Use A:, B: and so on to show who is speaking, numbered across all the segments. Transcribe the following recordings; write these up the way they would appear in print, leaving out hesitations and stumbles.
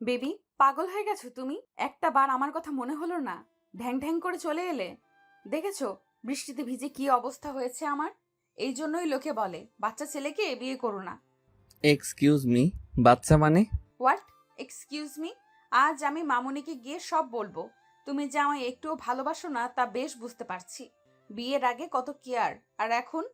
A: Baby, পাগল হয়ে গেছো তুমি? একটা বার আমার কথা মনে হলো না? ঢ্যাং ঢ্যাং করে চলে এলে। দেখেছো বৃষ্টিতে ভিজে কি অবস্থা হয়েছে আমার? এই জন্যই লোকে বলে বাচ্চা ছেলেকে বিয়ে করো না।
B: এক্সকিউজ মি, বাচ্চা মানে?
A: হোয়াট? Excuse me? আজ আমি মামুনিকে গিয়ে সব বলবো। তুমি যে আমায় একটুও ভালোবাসো না তা বেশ বুঝতে পারছি। বিয়ের আগে কত কেয়ার, আর এখন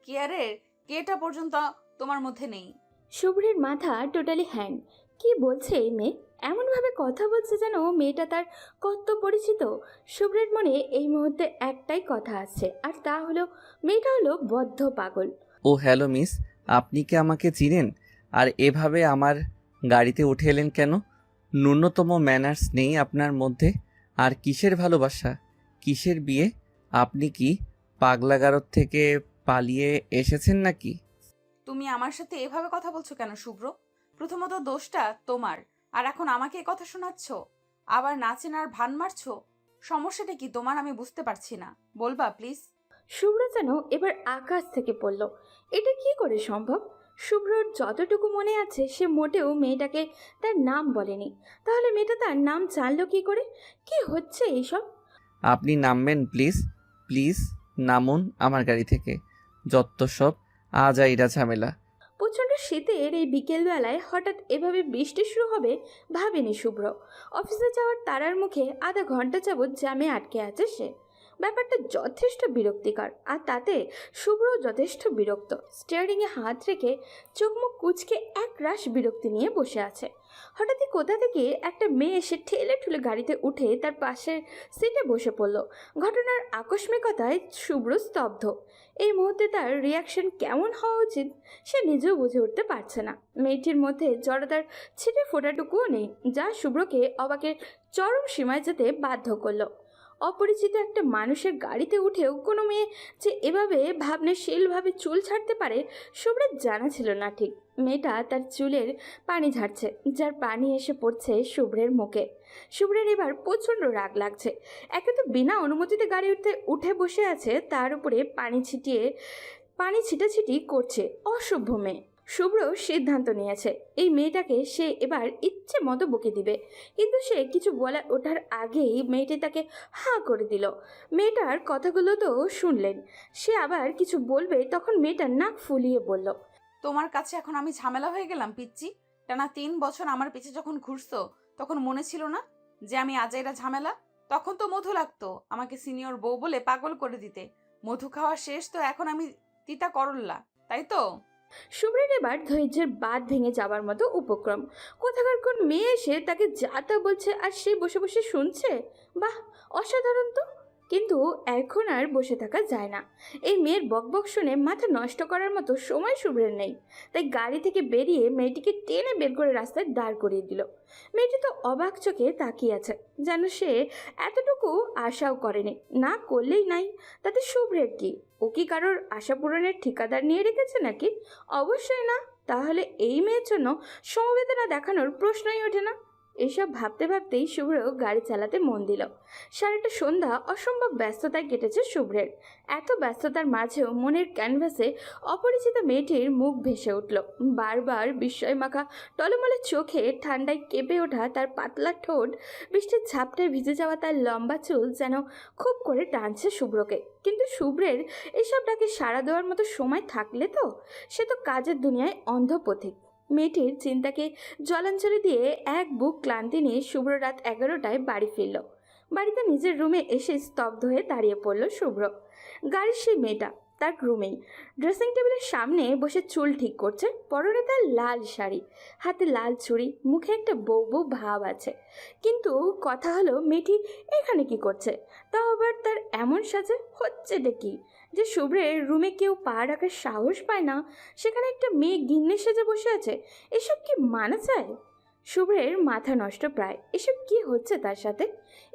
A: কেয়ারের কেটা পর্যন্ত তোমার মধ্যে নেই।
C: শুভ্রের মাথা টোটালি হ্যাং। কি বলছে এই মেয়ে? এমনভাবে কথা বলছে যেন মেয়েটা তার কত পরিচিত। শুভ্রের মনে এই মুহূর্তে একটাই কথা আসছে, আর তা হলো মেয়েটা হলো বদ্ধ পাগল।
B: ও হ্যালো মিস, আপনি কি আমাকে চিনেন? আর এভাবে আমার গাড়িতে উঠে এলেন কেন? ন্যূনতম ম্যানার্স নেই আপনার মধ্যে। আর কিসের ভালোবাসা, কিসের বিয়ে? আপনি কি পাগলাগারদ থেকে পালিয়ে এসেছেন নাকি?
A: তুমি আমার সাথে এভাবে কথা বলছো কেন শুভ্র? প্রথমত দোষটা তোমার, আর এখন আমাকে এ কথা শোনাচ্ছ। আবার নাচেনার ভান মারছো। সমস্যাটা কি তোমার আমি বুঝতে পারছি না, বলবা প্লিজ?
C: শুভ্র যেন এবার আকাশ থেকে পড়ল। এটা কি করে সম্ভব? শুভ্রর যতটুকু মনে আছে সে মোটেও মেয়েটাকে তার নাম বলেনি। তাহলে মেয়েটা তার নাম জানলো কি করে? কি হচ্ছে এইসব?
B: আপনি নামবেন প্লিজ, প্লিজ নামুন আমার গাড়ি থেকে। যত সব আজাইরা ঝামেলা।
C: প্রচণ্ড শীতের এই বিকেলবেলায় হঠাৎ এভাবে বৃষ্টি শুরু হবে ভাবেনি শুভ্র। অফিসে যাওয়ার তারার মুখে আধা ঘন্টা যাবৎ জ্যামে আটকে আছে সে। ব্যাপারটা যথেষ্ট বিরক্তিকর, আর তাতে শুভ্র যথেষ্ট বিরক্ত। স্টিয়ারিংয়ে হাত রেখে চোখ মুখ কুঁচকে এক রাশ বিরক্তি নিয়ে বসে আছে। হঠাৎই কোথা থেকে একটা মেয়ে এসে ঠেলে ঠুলে গাড়িতে উঠে তার পাশের সিটে বসে পড়ল। ঘটনার আকস্মিকতায় শুভ্র স্তব্ধ। এই মুহূর্তে তার রিয়াকশন কেমন হওয়া উচিত সে নিজেও বুঝে উঠতে পারছে না। মেয়েটির মধ্যে জড়তার ছিটে ফোটাটুকুও নেই, যা শুভ্রকে অবাকের চরম সীমায় যেতে বাধ্য করলো। অপরিচিত একটা মানুষের গাড়িতে উঠেও কোনো মেয়ে যে এভাবে ভাবনাশীলভাবে চুল ছাড়তে পারে শুভ্রের জানা ছিল না ঠিক। মেয়েটা তার চুলের পানি ঝাড়ছে, যার পানি এসে পড়ছে শুভ্রের মুখে। শুভ্রের এবার প্রচণ্ড রাগ লাগছে। একে তো বিনা অনুমতিতে গাড়িতে উঠে বসে আছে, তার উপরে পানি ছিটাছিটি করছে অসভ্য মেয়ে। শুভ্র সিদ্ধান্ত নিয়েছে এই মেয়েটাকে সে এবার ইচ্ছে মতো বকে দিবে। কিন্তু সে কিছু বলে ওঠার আগেই মেয়েটি তাকে হাঁ করে দিল। মেয়েটার কথাগুলো তো শুনলেন। সে আবার কিছু বলবে তখন মেয়েটা নাক ফুলিয়ে বলল,
A: তোমার কাছে এখন আমি ঝামেলা হয়ে গেলাম পিচ্চি? টানা 3 বছর আমার পিছে যখন ঘুরছো তখন মনে ছিল না যে আমি আজাইরা ঝামেলা? তখন তো মধু লাগতো আমাকে সিনিয়র বউ বলে পাগল করে দিতে। মধু খাওয়া শেষ তো এখন আমি তিতা করল্লা, তাই তো?
C: শুভ্রের এবার ধৈর্যের বাঁধ ভেঙে যাবার মতো উপক্রম। কোথাকার কোন মেয়ে এসে তাকে যা তা বলছে আর সে বসে বসে শুনছে। বাহ, অসাধারণ তো। কিন্তু এখন আর বসে থাকা যায় না। এই মেয়ের বকবক শুনে মাথা নষ্ট করার মতো সময় শুভ্রের নেই। তাই গাড়ি থেকে বেরিয়ে মেয়েটিকে টেনে বের করে রাস্তায় দাঁড় করিয়ে দিল। মেয়েটি তো অবাক চোখে তাকিয়ে আছে, যেন সে এতটুকু আশাও করেনি। না করলেই নাই, তাতে শুভ্রের কি? ও কি কারোর আশা পূরণের ঠিকাদার নিয়ে রেখেছে নাকি? অবশ্যই না। তাহলে এই মেয়ের জন্য সমবেদনা দেখানোর প্রশ্নই ওঠে না। এসব ভাবতে ভাবতেই শুভ্র গাড়ি চালাতে মন দিল। সারাটা সন্ধ্যা অসম্ভব ব্যস্ততায় কেটেছে শুভ্রের। এত ব্যস্ততার মাঝেও মনের ক্যানভাসে অপরিচিত মেয়েটির মুখ ভেসে উঠল। বারবার বিস্ময় মাখা টলমলে চোখে, ঠান্ডায় কেঁপে ওঠা তার পাতলা ঠোঁট, বৃষ্টির ঝাপটায় ভিজে যাওয়া তার লম্বা চুল যেন খুব করে টানছে শুভ্রকে। কিন্তু শুভ্রের এসব ডাকে সাড়া দেওয়ার মতো সময় থাকলে তো সে তো কাজের দুনিয়ায় অন্ধ পথিক। মেয়েটির চিন্তাকে জলাঞ্জলি দিয়ে এক বুক ক্লান্তি নিয়ে শুভ্র রাত 11টায় বাড়ি ফিরল। বাড়িতে নিজের রুমে এসে স্তব্ধ হয়ে দাঁড়িয়ে পড়ল শুভ্র। গাড়ির সেই মেয়েটা তার রুমেই ড্রেসিং টেবিলের সামনে বসে চুল ঠিক করছে। পরনে তার লাল শাড়ি, হাতে লাল চুড়ি, মুখে একটা বউ বউ ভাব আছে। কিন্তু কথা হলো মেয়েটি এখানে কি করছে? তাও আবার তার এমন সাজে হচ্ছেটা কি যে শুভ্রের রুমে কেউ পা রাখার সাহস পায় না, সেখানে একটা মেয়ে গিন্নি সেজে বসে আছে। এসব কি মানা যায়? শুভ্রের মাথা নষ্ট প্রায়। এসব কি হচ্ছে তার সাথে?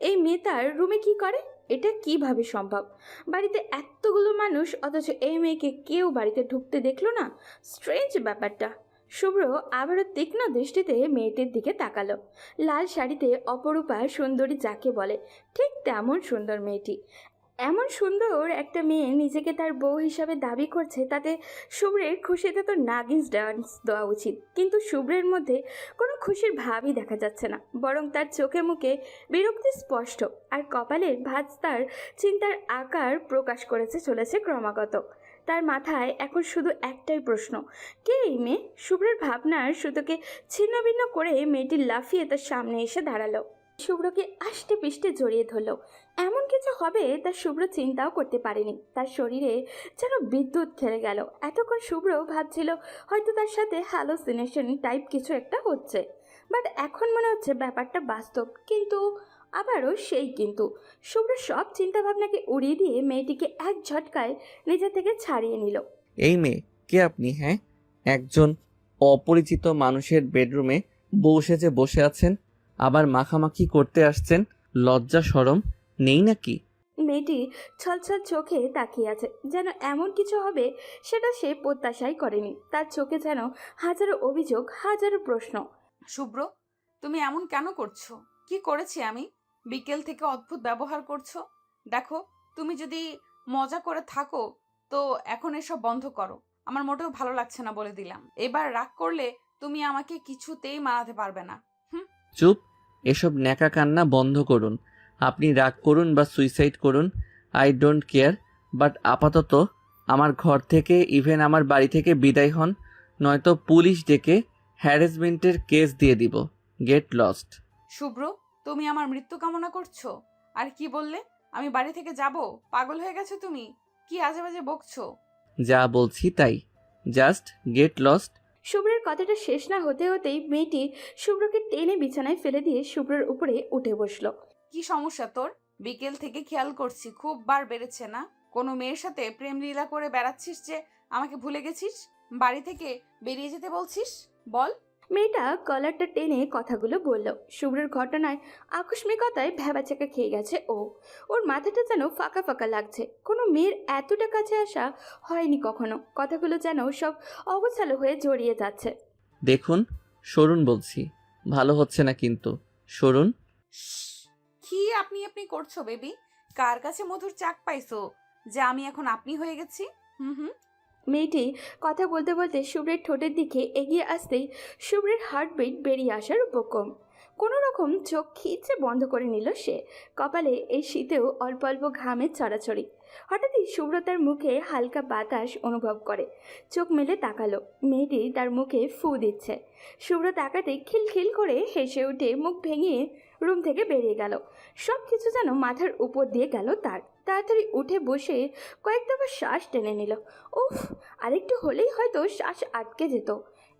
C: এই মেয়ে তার রুমে কি করে? এটা কিভাবে সম্ভব? বাড়িতে এতগুলো মানুষ, অথচ এই মেয়েকে কেউ বাড়িতে ঢুকতে দেখলো না। স্ট্রেঞ্জ ব্যাপারটা। শুভ্র আবারও তীক্ষ্ণ দৃষ্টিতে মেয়েটির দিকে তাকালো। লাল শাড়িতে অপরূপা সুন্দরী যাকে বলে ঠিক তেমন সুন্দর মেয়েটি। এমন সুন্দর একটা মেয়ে নিজেকে তার বউ হিসাবে দাবি করছে, তাতে শুভ্রের খুশিতে তো নাগিন ডান্স দেওয়া উচিত। কিন্তু শুভ্রের মধ্যে কোনো খুশির ভাবই দেখা যাচ্ছে না, বরং তার চোখে মুখে বিরক্তি স্পষ্ট, আর কপালের ভাঁজ তার চিন্তার আকার প্রকাশ করেছে চলেছে ক্রমাগত। তার মাথায় এখন শুধু একটাই প্রশ্ন, কে এই মেয়ে? শুভ্রের ভাবনার সুতোকে ছিন্নভিন্ন করে মেয়েটি লাফিয়ে তার সামনে এসে দাঁড়ালো, শুভ্রকে আষ্টে পিষ্টে জড়িয়ে ধরলো। এমন কিছু হবে তা শুভ্র চিন্তাও করতে পারেনি। তার শরীরে যেন বিদ্যুৎ খেলে গেল। এতক্ষণ শুভ্র ভাবছিল হয়তো তার সাথে হ্যালোসিনেশন টাইপ কিছু একটা হচ্ছে, বাট এখন মনে হচ্ছে ব্যাপারটা বাস্তব। কিন্তু আবারও সেই কিন্তু, শুভ্র সব চিন্তাভাবনাকে উড়িয়ে দিয়ে মেয়েটিকে এক ঝটকায় নিজে থেকে ছাড়িয়ে নিল।
B: এই মেয়ে, কে আপনি? হ্যাঁ, একজন অপরিচিত মানুষের বেডরুমে বউ সেজে বসে আছেন, আবার মাখামাখি করতে আসছেন। লজ্জা শরম নেই নাকি?
C: মেয়েটি ছলছল চোখে তাকিয়ে আছে, যেন এমন কিছু হবে সেটা সে প্রত্যাশাই করেনি। তার চোখে যেন হাজারো অভিযোগ, হাজারো প্রশ্ন।
A: শুভ্র, তুমি এমন কেন করছো? কি করেছি আমি? বিকেল থেকে অদ্ভুত ব্যবহার করছো। দেখো, তুমি যদি মজা করে থাকো তো এখন এসব বন্ধ করো। আমার মোটেও ভালো লাগছে না বলে দিলাম। এবার রাগ করলে তুমি আমাকে কিছুতেই মানাতে পারবে না। হুম।
B: চুপ, এসব ন্যাকা কান্না বন্ধ করুন। আপনি রাগ করুন বা সুইসাইড করুন, আই ডোন্ট কেয়ার, বাট আপাতত আমার ঘর থেকে, ইভেন আমার বাড়ি থেকে বিদায় হন, নয়তো পুলিশ ডেকে হ্যারাসমেন্টের কেস দিয়ে দিব। Get lost.
A: শুভ্র, তুমি আমার মৃত্যু কামনা করছো? আর কি বললে? আমি বাড়ি থেকে যাব? পাগল হয়ে গেছো তুমি? কি আজে বাজে বকছো?
B: যা বলছি তাই, জাস্ট গেট লস্ট।
C: শুভ্রের কথাটা শেষ না হতে হতেই মেয়েটি শুভ্রকে টেনে বিছানায় ফেলে দিয়ে শুভ্রের উপরে উঠে বসলো।
A: কি সমস্যা তোর? বিকেল থেকে খেয়াল করছি খুব বার বেড়েছে না? কোনো মেয়ের সাথে প্রেম লীলা করে বেড়াচ্ছিস যে আমাকে ভুলে গেছিস? বাড়ি থেকে বেরিয়ে যেতে বলছিস? বল।
C: মেয়েটা কলারটা টেনে কথাগুলো বলল। শুভ্রের ঘটনায় আকস্মিকতায় ভ্যাবাচাকা খেয়ে গেছে ও। ওর মাথাটা যেন ফাঁকা ফাঁকা লাগছে। কোনো মেয়ের এতটা কাছে আসা হয়নি কখনো। কথাগুলো যেন সব অগোছালো হয়ে জড়িয়ে যাচ্ছে।
B: দেখুন, সরুন বলছি, ভালো হচ্ছে না কিন্তু, সরুন।
A: শ্শ্, কি আপনি আপনি করছো বেবি? কার কাছে মধুর চাক পাইছো যে আমি এখন আপনি হয়ে গেছি? হুম হুম।
C: মেয়েটি কথা বলতে বলতে শুভ্রের ঠোঁটের দিকে এগিয়ে আসতেই শুভ্রের হার্টবিট বেরিয়ে আসার উপক্রম। কোনো রকম চোখ খিচে বন্ধ করে নিল সে। কপালে এই শীতেও অল্প অল্প ঘামের ছড়াছড়ি। হঠাৎই শুভ্র তার মুখে হালকা বাতাস অনুভব করে। চোখ মেলে তাকালো, মেয়েটি তার মুখে ফু দিচ্ছে। শুভ্র তাকাতে খিলখিল করে হেসে উঠে মুখ ভেঙে রুম থেকে বেরিয়ে গেল। সব কিছু যেন মাথার উপর দিয়ে গেল তার। তাড়াতাড়ি উঠে বসে কয়েক দফা শ্বাস টেনে নিল। উফ, আরেকটু হলেই হয়তো শ্বাস আটকে যেত।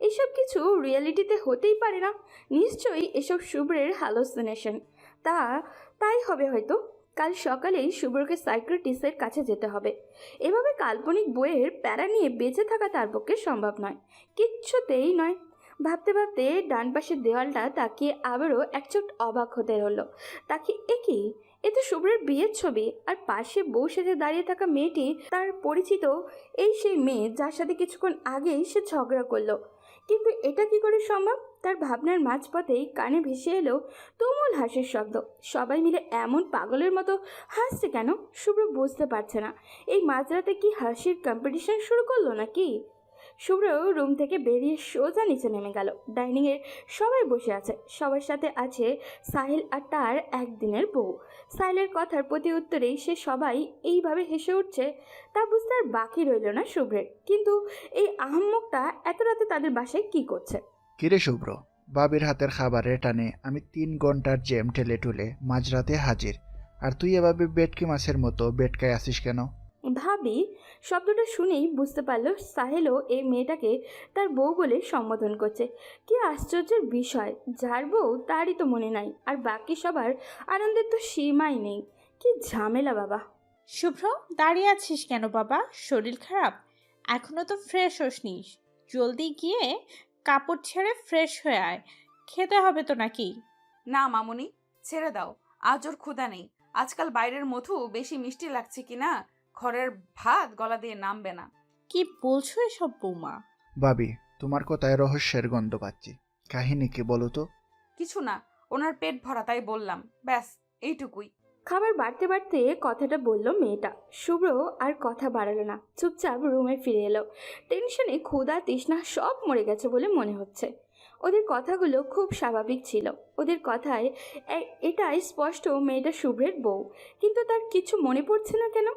C: এসব কিছু রিয়েলিটিতে হতেই পারে না। নিশ্চয়ই এসব শুভ্রের হ্যালোসিনেশন। তাই হবে হয়তো। কাল সকালেই শুভ্রকে সাইকিয়াট্রিস্টের কাছে যেতে হবে। এভাবে কাল্পনিক বইয়ের প্যারা নিয়ে বেঁচে থাকা তার পক্ষে সম্ভব নয়, কিচ্ছুতেই নয়। ভাবতে ভাবতে ডান পাশের দেওয়ালটা তাকিয়ে আবারও একচোট অবাক হতে হলো। তাকে একই, এ তো শুভ্রের বিয়ের ছবি, আর পাশে বউ সেজে দাঁড়িয়ে থাকা মেয়েটি তার পরিচিত এই সেই মেয়ে যার সাথে কিছুক্ষণ আগেই সে ঝগড়া করলো। কিন্তু এটা কি করে সম্ভব? তার ভাবনার মাঝপথেই কানে ভেসে এলো তুমুল হাসির শব্দ। সবাই মিলে এমন পাগলের মতো হাসছে কেন? শুভ্র বুঝতে পারছে না। এই মাঝরাতে কি হাসির কম্পিটিশন শুরু করলো নাকি? শুভ্র রুম থেকে বেরিয়ে সোজা নিচে নেমে গেল। ডাইনিংয়ে সবাই বসে আছে। সবার সাথে আছে সাহিল আর তার একদিনের বউ। সাহিলের কথার প্রতি উত্তরেই সে সবাই এইভাবে হেসে উঠছে তা বুঝতে আর বাকি রইল না শুভ্রের। কিন্তু এই আহাম্মকটা এত রাতে তাদের বাসায় কি করছে?
D: কিরে শুভ্র, বাবির হাতের খাবারের টানে আমি 3 ঘন্টার জ্যাম ঠেলে টুলে মাঝরাতে হাজির, আর তুই এভাবে বেটকি মাছের মতো বেটকায় আসিস কেন?
C: ভাবি শব্দটা শুনেই বুঝতে পারলো সাহেলও এই মেয়েটাকে তার বউ বলে সম্বোধন করছে। কি আশ্চর্যের বিষয়, যার বউ তারই তো মনে নাই, আর বাকি সবার আনন্দের তো সীমাই নেই। কি ঝামেলা বাবা।
E: শুভ্র, দাঁড়িয়ে আছিস কেন বাবা? শরীর খারাপ? এখনো তো ফ্রেশ হসনি। জলদি গিয়ে কাপড় ছেড়ে ফ্রেশ হয়ে আয়, খেতে হবে তো নাকি?
A: না মামুনি, ছেড়ে দাও। আজ ওর ক্ষুধা নেই। আজকাল বাইরের মধু বেশি মিষ্টি লাগছে কি না, ঘরের ভাত গলা দিয়ে নামবে না।
E: কি বলছো এসব বৌমা?
D: ভাবি, তোমার কথায় রহস্যের গন্ধ পাচ্ছি। কাহিনী কি বলো তো?
A: কিছু না, ওনার পেট ভরা তাই বললাম, ব্যাস এইটুকুই।
C: খাবার বাড়তে বাড়তে কথাটা বলল মেয়েটা। শুভ্র আর কথা বাড়ালো না, চুপচাপ রুমে ফিরে এলো। টেনশনে ক্ষুধা তৃষ্ণা সব মরে গেছে বলে মনে হচ্ছে। ওদের কথাগুলো খুব স্বাভাবিক ছিল। ওদের কথায় এটাই স্পষ্ট মেয়েটা শুভ্রের বউ, কিন্তু তার কিছু মনে পড়ছে না কেন?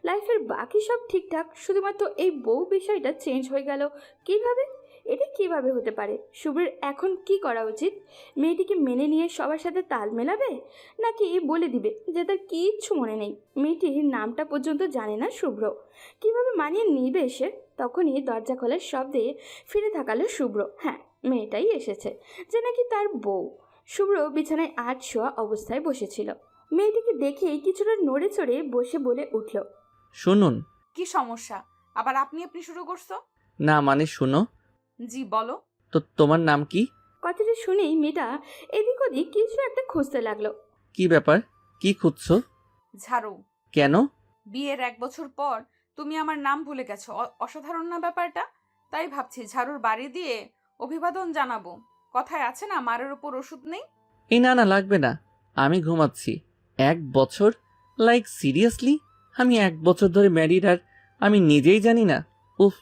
C: লাইফের বাকি সব ঠিকঠাক, শুধুমাত্র এই বউ বিষয়টা চেঞ্জ হয়ে গেল কিভাবে? এটা কিভাবে হতে পারে? শুভ্রের এখন কি করা উচিত? মেয়েটিকে মেনে নিয়ে সবার সাথে তাল মেলাবে, নাকি বলে দিবে যে তার কিচ্ছু মনে নেই? মেয়েটির নামটা পর্যন্ত জানে না শুভ্র, কিভাবে মানিয়ে নিবে সে? তখনই দরজা খোলার শব্দে ফিরে থাকালো শুভ্র। হ্যাঁ, মেয়েটাই এসেছে, যে নাকি তার বউ। শুভ্র বিছানায় আট শোয়া অবস্থায় বসেছিল। মেয়েটিকে দেখেই কিছুটা নড়ে চড়ে বসে বলে উঠল,
B: শুনুন।
A: কি সমস্যা? আবার আপনি আপনি শুরু করছো?
B: না মানে শুনো।
A: জি বলো।
B: তো তোমার নাম কি?
C: কথাটা শুনেই মেয়েটা এদিক ওদিক কিছু একটা খুঁজতে লাগলো।
B: কি ব্যাপার? কি খুঁজছো?
A: ঝাড়ু।
B: কেন?
A: বিয়ের 1 বছর পর তুমি আমার নাম ভুলে গেছো, অসাধারণ না ব্যাপারটা? তাই ভাবছি ঝাড়ুর বাড়ি দিয়ে অভিবাদন জানাবো। কথায় আছে না, মারের উপর ওষুধ নেই।
B: এই না না, লাগবে না। আমি ঘুমাচ্ছি। 1 বছর? Like seriously? আমি 1 বছর ধরে ম্যারিড আর আমি নিজেই জানি না? উফ,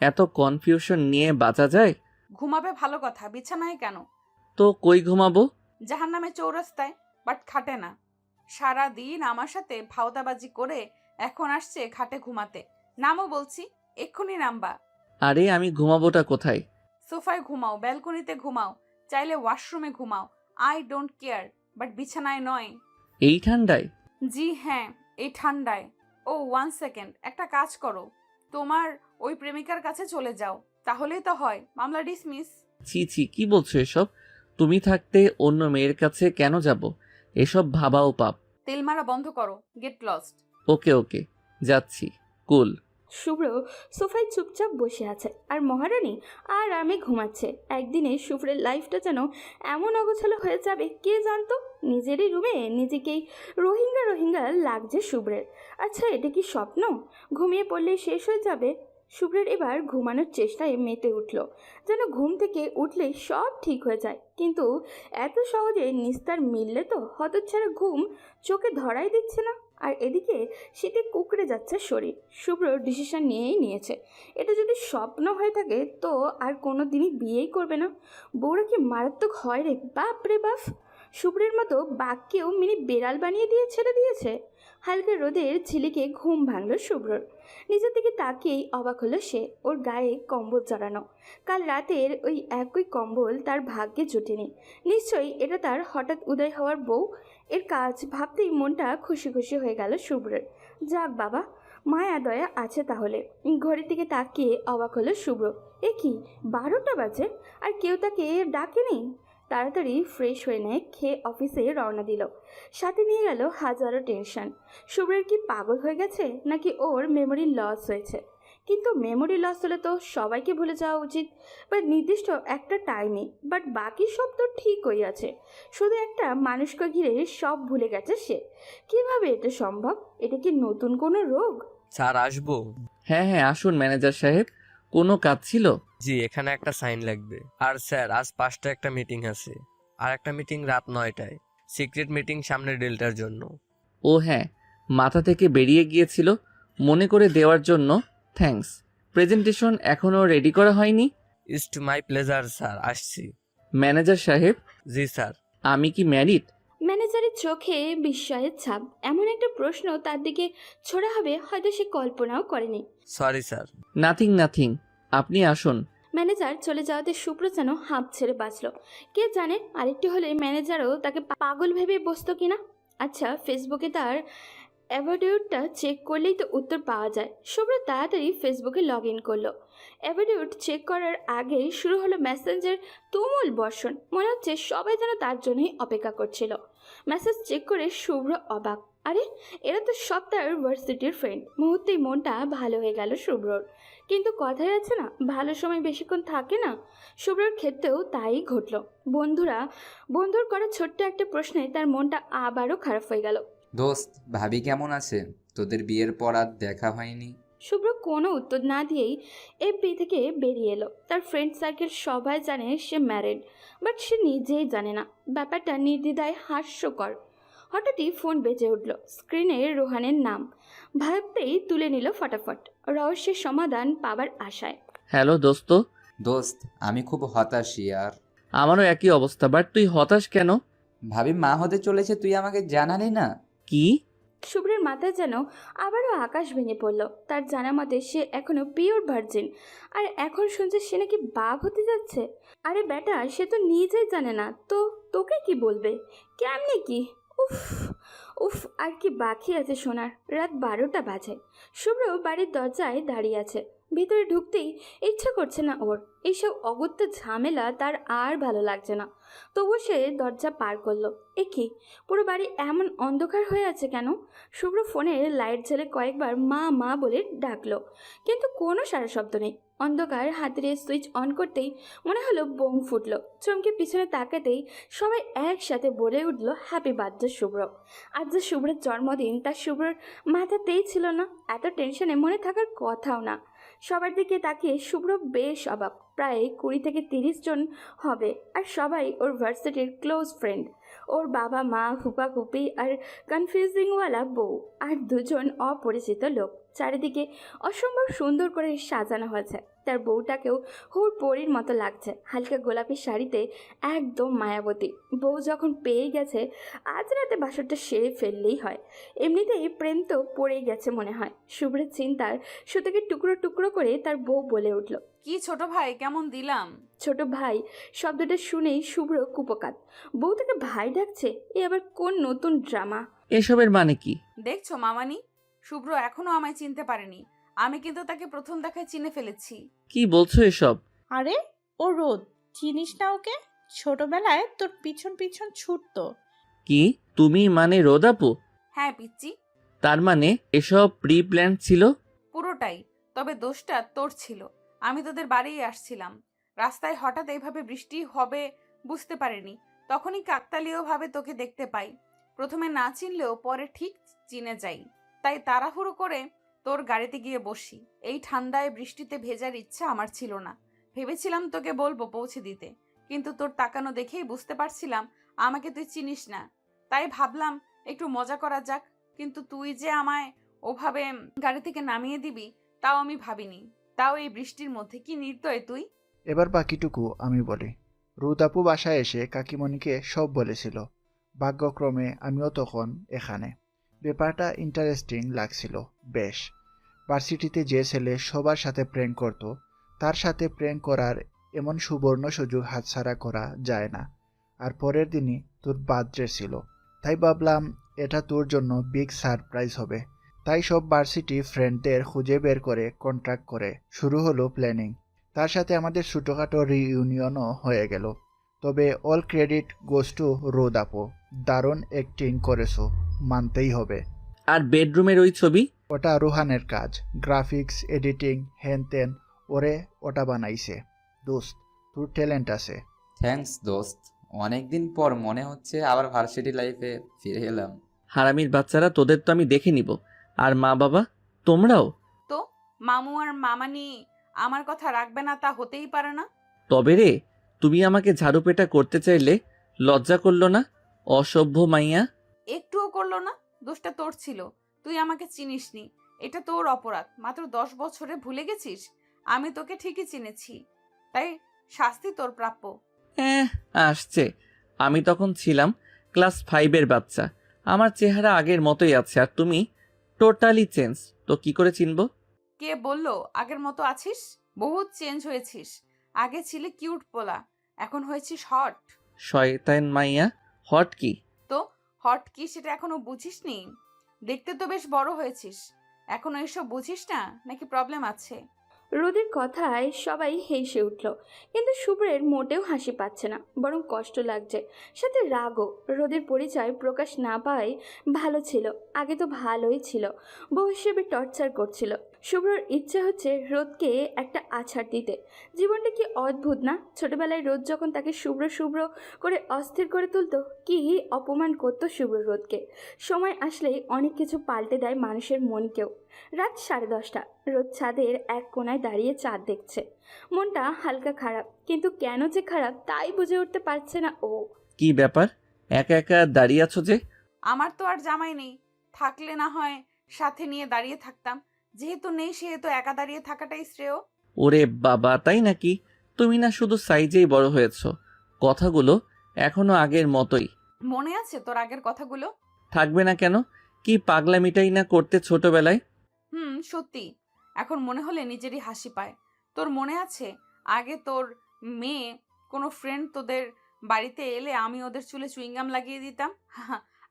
B: এত কনফিউশন নিয়ে বাঁচা যায়?
A: ঘুমাবে ভালো কথা, বিছানায় কেন?
B: তো কই ঘুমাবো?
A: জাহান্নামে চৌরাস্তায়, বাট খাটে না। সারা দিন আমার সাথে ভাওতাবাজি করে এখন আসছে খাটে ঘুমাতে। নামও বলছি, এক্ষুনি নামবা।
B: আরে আমি ঘুমাবোটা কোথায়?
A: সোফায় ঘুমাও, ব্যালকনিতে ঘুমাও, চাইলে ওয়াশরুমে ঘুমাও, আই ডোন্ট কেয়ার, বাট বিছানায় নয়।
B: এই ঠান্ডায়?
A: জি হ্যাঁ, এই ঠান্ডায়। ও 1 সেকেন্ড, একটা কাজ করো, তোমার ওই প্রেমিকার কাছে চলে যাও, তাহলেই তো হয়। মামলা ডিসমিস।
B: ছি ছি, কি বলছো এসব? তুমি থাকতে অন্য মেয়ের কাছে কেন যাব? এসব ভাবাও পাপ।
A: তেল মারা বন্ধ করো, গেট লস্ট।
B: ওকে ওকে, যাচ্ছি। কুল।
C: শুভ্র সোফায় চুপচাপ বসে আছে আর মহারানী আর আমি ঘুমাচ্ছে। একদিনে শুভ্রের লাইফটা যেন এমন অগোছালো হয়ে যাবে কে জানতো। নিজেরই রুমে নিজেকেই রোহিঙ্গা রোহিঙ্গা লাগছে শুভ্রের। আচ্ছা, এটা কি স্বপ্ন? ঘুমিয়ে পড়লে শেষ হয়ে যাবে। শুভ্রের এবার ঘুমানোর চেষ্টায় মেতে উঠল, যেন ঘুম থেকে উঠলে সব ঠিক হয়ে যায়। কিন্তু এত সহজে নিস্তার মিললে তো হতচ্ছাড়া ঘুম চোখে ধরাই দিচ্ছে না। আর এদিকে শীতে কুকড়ে যাচ্ছে শরীর। শুভ্র ডিসিশন নিয়েই নিয়েছে, এটা যদি স্বপ্ন হয়ে থাকে তো আর কোনো দিনই বিয়েই করবে না। বউরা কি মারাত্মক হয় রে বাপ রে বাপ! শুভ্রের মতো বাঘকেও মিনি বেড়াল বানিয়ে দিয়ে ছেড়ে দিয়েছে। হালকা রোদের ঝিলিকে ঘুম ভাঙল শুভ্রর। নিজের দিকে তাকিয়েই অবাক হলো সে। ওর গায়ে কম্বল জড়ানো, কাল রাতের ওই একই কম্বল তার ভাগ্যে জুটেনি। নিশ্চয়ই এটা তার হঠাৎ উদয় হওয়ার বউ। এর কাজ ভাবতেই মনটা খুশি খুশি হয়ে গেল শুভ্রের। যাক বাবা, মায়া দয়া আছে তাহলে। ঘড়ির দিকে তাকিয়ে অবাক হলো শুভ্র। এ কি, 12টা বাজে আর কেউ তাকে ডাকেনি? তাড়াতাড়ি ফ্রেশ হয়ে নেয়, খেয়ে অফিসে রওনা দিল। সাথে নিয়ে গেল হাজারো টেনশন। শুভ্রের কি পাগল হয়ে গেছে, নাকি ওর মেমোরি লস হয়েছে? কিন্তু মেমোরি লস হলে তো সবাইকে ভুলে যাওয়া উচিত, বাট নির্দিষ্ট একটা টাইমে। বাট বাকি সব তো ঠিকই আছে, শুধু একটা মানুষকে ঘিরে সব ভুলে গেছে সে। কিভাবে এটা সম্ভব? এটা কি নতুন কোনো রোগ?
F: স্যার আসবো?
B: হ্যাঁ হ্যাঁ, আসুন ম্যানেজার সাহেব। কোনো কাজ ছিল?
F: জি, এখানে একটা সাইন লাগবে। আর স্যার, আজ 5টা একটা মিটিং আছে, আর একটা মিটিং রাত 9টায়, সিক্রেট মিটিং সামনের ডিলটার জন্য।
B: ও হ্যাঁ, মাথা থেকে বেরিয়ে গিয়েছিল। মনে করে দেওয়ার জন্য থ্যাঙ্কস। প্রেজেন্টেশন এখনও রেডি করা হয়নি?
F: It's to my pleasure sir, আসছি।
B: ম্যানেজার সাহেব,
F: জি স্যার।
B: আমি কি ম্যারিড?
C: ম্যানেজারের চোখে বিস্ময়ের ছাপ। এমন একটা প্রশ্ন তার দিকে ছোড়া হবে হয়তো সে কল্পনাও করেনি।
F: Sorry sir.
B: নাথিং নাথিং, আপনি আসুন।
C: ম্যানেজার চলে যাওয়াতে শুভ্র যেন হাঁপ ছেড়ে বাঁচল। কে জানে আরেকটু হলে ম্যানেজারও তাকে পাগল ভেবে বসতো কিনা। আচ্ছা, ফেসবুকে তার অ্যাভাডিউটটা চেক করলেই তো উত্তর পাওয়া যায়। শুভ্র তাড়াতাড়ি ফেসবুকে লগ ইন করলো। অ্যাভাডিউট চেক করার আগেই শুরু হলো মেসেঞ্জের তুমুল বর্ষণ। মনে হচ্ছে সবাই যেন তার জন্যই অপেক্ষা করছিল। মেসেজ চেক করে শুভ্র অবাক, আরে এরা তো সব তার ভার্সিটির ফ্রেন্ড। মুহূর্তেই মনটা ভালো হয়ে গেল শুভ্রর। কিন্তু কথাই আছে না, ভালো সময় বেশিক্ষণ থাকে না। শুভ্রর ক্ষেত্রেও তাই ঘটল। বন্ধুর করা ছোট্ট একটা প্রশ্নে তার মনটা আবারও খারাপ হয়ে গেল।
G: দোস্ত, ভাবি কেমন আছে? তোদের বিয়ের পর আর দেখা হয়নি।
C: শুভ্র কোনো উত্তর না দিয়েই এফবি থেকে বেরিয়ে এলো। তার ফ্রেন্ড সার্কেল সবাই জানে সে ম্যারিড, বাট সে নিজেই জানে না। ব্যাপারটা নির্দ্বিধায় হাস্যকর। হঠাৎই ফোন বেজে উঠল। স্ক্রিনে রোহানের নাম ভাবতেই তুলে নিল ফটাফট, রহস্যের সমাধান পাবার আশায়।
B: হ্যালো দোস্ত।
G: দোস্ত, আমি খুব হতাশ ইয়ার।
B: আমারও একই অবস্থা, বাট তুই হতাশ কেন?
G: ভাবি মা হতে চলেছে, তুই আমাকে জানালি না।
B: কি?
C: শুভ্রের মাথায় যেন আবারও আকাশ ভেঙে পড়ল। তার জানা মতে সে এখনো পিওর ভার্জিন, আর এখন শুনছে সে নাকি বাপ হতে যাচ্ছে। আরে বেটা, সে তো নিজেই জানে না তো তোকে কি বলবে? কেমনে কি? উফ উফ, আর কি বাকি আছে শোনার। রাত 12টা বাজে। শুভ্র বাড়ির দরজায় দাঁড়িয়ে আছে। ভিতরে ঢুকতেই ইচ্ছা করছে না ওর। এইসব অগত্যা ঝামেলা তার আর ভালো লাগছে না। তবু সে দরজা পার করলো। এ কি, পুরো বাড়ি এমন অন্ধকার হয়ে আছে কেন? শুভ্র ফোনের লাইট জ্বেলে কয়েকবার মা মা বলে ডাকলো, কিন্তু কোনো সারা শব্দ নেই। অন্ধকার হাতের সুইচ অন করতেই মনে হলো বোম ফুটলো। চমকে পিছনে তাকাতেই সবাই একসাথে বলে উঠলো, হ্যাপি বার্থডে শুভ্র। আজ যে শুভ্রের জন্মদিন, তার শুভ্রর মাথাতেই ছিল না। এত টেনশনে মনে থাকার কথাও না। সবার দিকে তাকিয়ে শুভ্র বেশ অবাক। প্রায় 20 থেকে 30 জন হবে, আর সবাই ওর ভার্সিটির ক্লোজ ফ্রেন্ড। ওর বাবা মা, ফুপা ফুপি, আর কনফিউজিংওয়ালা বউ, আর 2জন অপরিচিত লোক। চারিদিকে অসম্ভব সুন্দর করে সাজানো হয়েছে। তার বউটাকেও হুর পরীর মতো লাগছে, হালকা গোলাপি শাড়িতে, একদম মায়াবতী। বউ যখন পেয়ে গেছে, আজ রাতে বাসরটা সেরে ফেললেই হয়। এমনিতেই প্রেম তো পড়েই গেছে মনে হয়। শুভ্রের চিন্তার সুতোকে টুকরো টুকরো করে তার বউ বলে উঠল,
A: কি ছোট ভাই, কেমন দিলাম?
C: ছোট ভাই শব্দটা শুনেই শুভ্র কুপকাত। বউ তাকে ভাই ডাকছে, এ আবার কোন নতুন ড্রামা?
B: এসবের মানে কি?
A: দেখছো মামানি, শুভ্র এখনো আমায় চিনতে পারেনি। আমি কিন্তু তাকে প্রথম দেখায় চিনে ফেলেছি।
B: কি বলছো এসব?
E: আরে ও রোদ, চিনিস না ওকে? ছোটবেলায় তোর পিছন পিছন ছুটতো।
B: কি তুমি মানে রোদাপু?
A: হ্যাঁ পিচ্চি,
B: তার মানে এসব প্রি প্ল্যান ছিল?
A: পুরোটাই। তবে দোষটা তোর ছিল। আমি তোদের বাড়ি আসছিলাম, রাস্তায় হঠাৎ এইভাবে বৃষ্টি হবে বুঝতে পারিনি। তখনই কাকতালীয় ভাবে তোকে দেখতে পাই। প্রথমে না চিনলেও পরে ঠিক চিনে যাই। তাই তাড়াহুড়ো করে তোর গাড়িতে গিয়ে বসি। এই ঠান্ডায় বৃষ্টিতে ভেজার ইচ্ছা আমার ছিল না। ভেবেছিলাম তোকে বলবো পৌঁছে দিতে, কিন্তু তোর তাকানো দেখেই বুঝতে পারছিলাম আমাকে তুই চিনিস না। তাই ভাবলাম একটু মজা করা যাক, কিন্তু তুই যে আমায় ওভাবে গাড়ি থেকে নামিয়ে দিবি তাও আমি ভাবিনি। তাও এই বৃষ্টির মধ্যে, কি নির্দয় তুই।
D: এবার বাকিটুকু আমি বলি। রুদাপু বাসায় এসে কাকিমণিকে সব বলেছিল। ভাগ্যক্রমে আমিও তখন এখানে। ব্যাপারটা ইন্টারেস্টিং লাগছিল বেশ। ভার্সিটিতে যে ছেলে সবার সাথে প্র্যাঙ্ক করত, তার সাথে প্র্যাঙ্ক করার এমন সুবর্ণ সুযোগ হাতছাড়া করা যায় না। আর পরের দিনই তোর বার্থডে ছিল, তাই ভাবলাম এটা তোর জন্য বিগ সারপ্রাইজ হবে। তাই সব ভার্সিটি ফ্রেন্ডদের খুঁজে বের করে কন্ট্যাক্ট করে শুরু হলো প্ল্যানিং। তার সাথে আমাদের ছোটোখাটো রিইউনিয়নও হয়ে গেল। তবে অল ক্রেডিট গোস টু রোদাপো। দারুণ অ্যাক্টিং করেছো, মানতেই হবে।
B: আর বেডরুমের ওই ছবি?
D: ওটা রোহানের কাজ। গ্রাফিক্স, এডিটিং, হ্যান ত্যান ওরে ওটা বানাইছে। দোস্ত, তোর ট্যালেন্ট আছে।
G: থ্যাঙ্কস দোস্ত, অনেকদিন পর মনে হচ্ছে আবার ভার্সিটি লাইফে ফিরে এলাম।
B: হারামির বাচ্চারা, তোদের তো আমি দেখে নিব। আর মা বাবা, তোমরাও?
A: তো মামু আর মামানি আমার কথা রাখবে না তা হতেই পারে না।
B: তবে রে, তুমি আমাকে ঝাড়ু পেটা করতে চাইলে লজ্জা করলো না? অসভ্য মাইয়া।
A: একটুও করলো না। দোষটা তোর ছিল, তুই আমাকে চিনিসনি। এটা তোর অপরাধ। মাত্র 10 বছরে ভুলে গেছিস? আমি তোকে ঠিকই চিনেছি, তাই শাস্তি তোর প্রাপ্য।
B: আসছে। আমি তখন ছিলাম ক্লাস 5-এর বাচ্চা। আমার চেহারা আগের মতোই আছে, আর তুমি টোটালি চেঞ্জ। তো কি করে চিনবো?
A: কে বললো আগের মতো আছিস? বহুত চেঞ্জ হয়েছিস। আগে ছিলে কিউট পোলা, এখন হয়েছিস হট।
B: শয়তান মাইয়া। হট কি?
A: তো হট কি সেটা এখনো বুঝিসনি? দেখতে তো বেশ বড় হয়েছিস, এখনো এসব বুঝিস না নাকি প্রবলেম আছে?
C: রোদের কথায় সবাই হেসে উঠল, কিন্তু শুভ্রের মোটেও হাসি পাচ্ছে না, বরং কষ্ট লাগছে, সাথে রাগও। রোদের পরিচয় প্রকাশ না পাওয়াই ভালো ছিল। আগে তো ভালোই ছিল, বউ হিসেবে টর্চার করছিল। শুভ্রর ইচ্ছে হচ্ছে রোদকে একটা আছাড় দিতে। জীবনটা কি অদ্ভুত না? ছোটবেলায় রোদ যখন তাকে শুভ্র শুভ্র করে অস্থির করে তুলতো, কি অপমান করতো শুভ্র রোদকে। সময় আসলেই অনেক কিছু পাল্টে দেয় মানুষের মনকেও। রাত 10:30। রোদ ছাদের এক কোণায় দাঁড়িয়ে চাঁদ দেখছে। মনটা হালকা খারাপ, কিন্তু কেন যে খারাপ তাই বুঝে উঠতে পারছে না ও।
B: কি ব্যাপার, একা একা দাঁড়িয়ে আছো যে?
A: আমার তো আর জামাই নেই, থাকলে না হয় সাথে নিয়ে দাঁড়িয়ে থাকতাম, যেহেতু নেই সেহেতু একা দাঁড়িয়ে থাকাটাই শ্রেয়।
B: ওরে বাবা, তাই নাকি? তুমি না শুধু সাইজেই বড় হয়েছ, কথাগুলো এখনো আগের মতোই।
A: মনে আছে তোর আগের কথাগুলো?
B: থাকবে না কেন? কি পাগলামিটাই না করতে ছোটবেলায়।
A: সত্যি, এখন মনে হলে নিজেরই হাসি পায়। তোর মনে আছে আগে তোর মেয়ে কোনো ফ্রেন্ড তোদের বাড়িতে এলে আমি ওদের চুলে চুইংগাম লাগিয়ে দিতাম?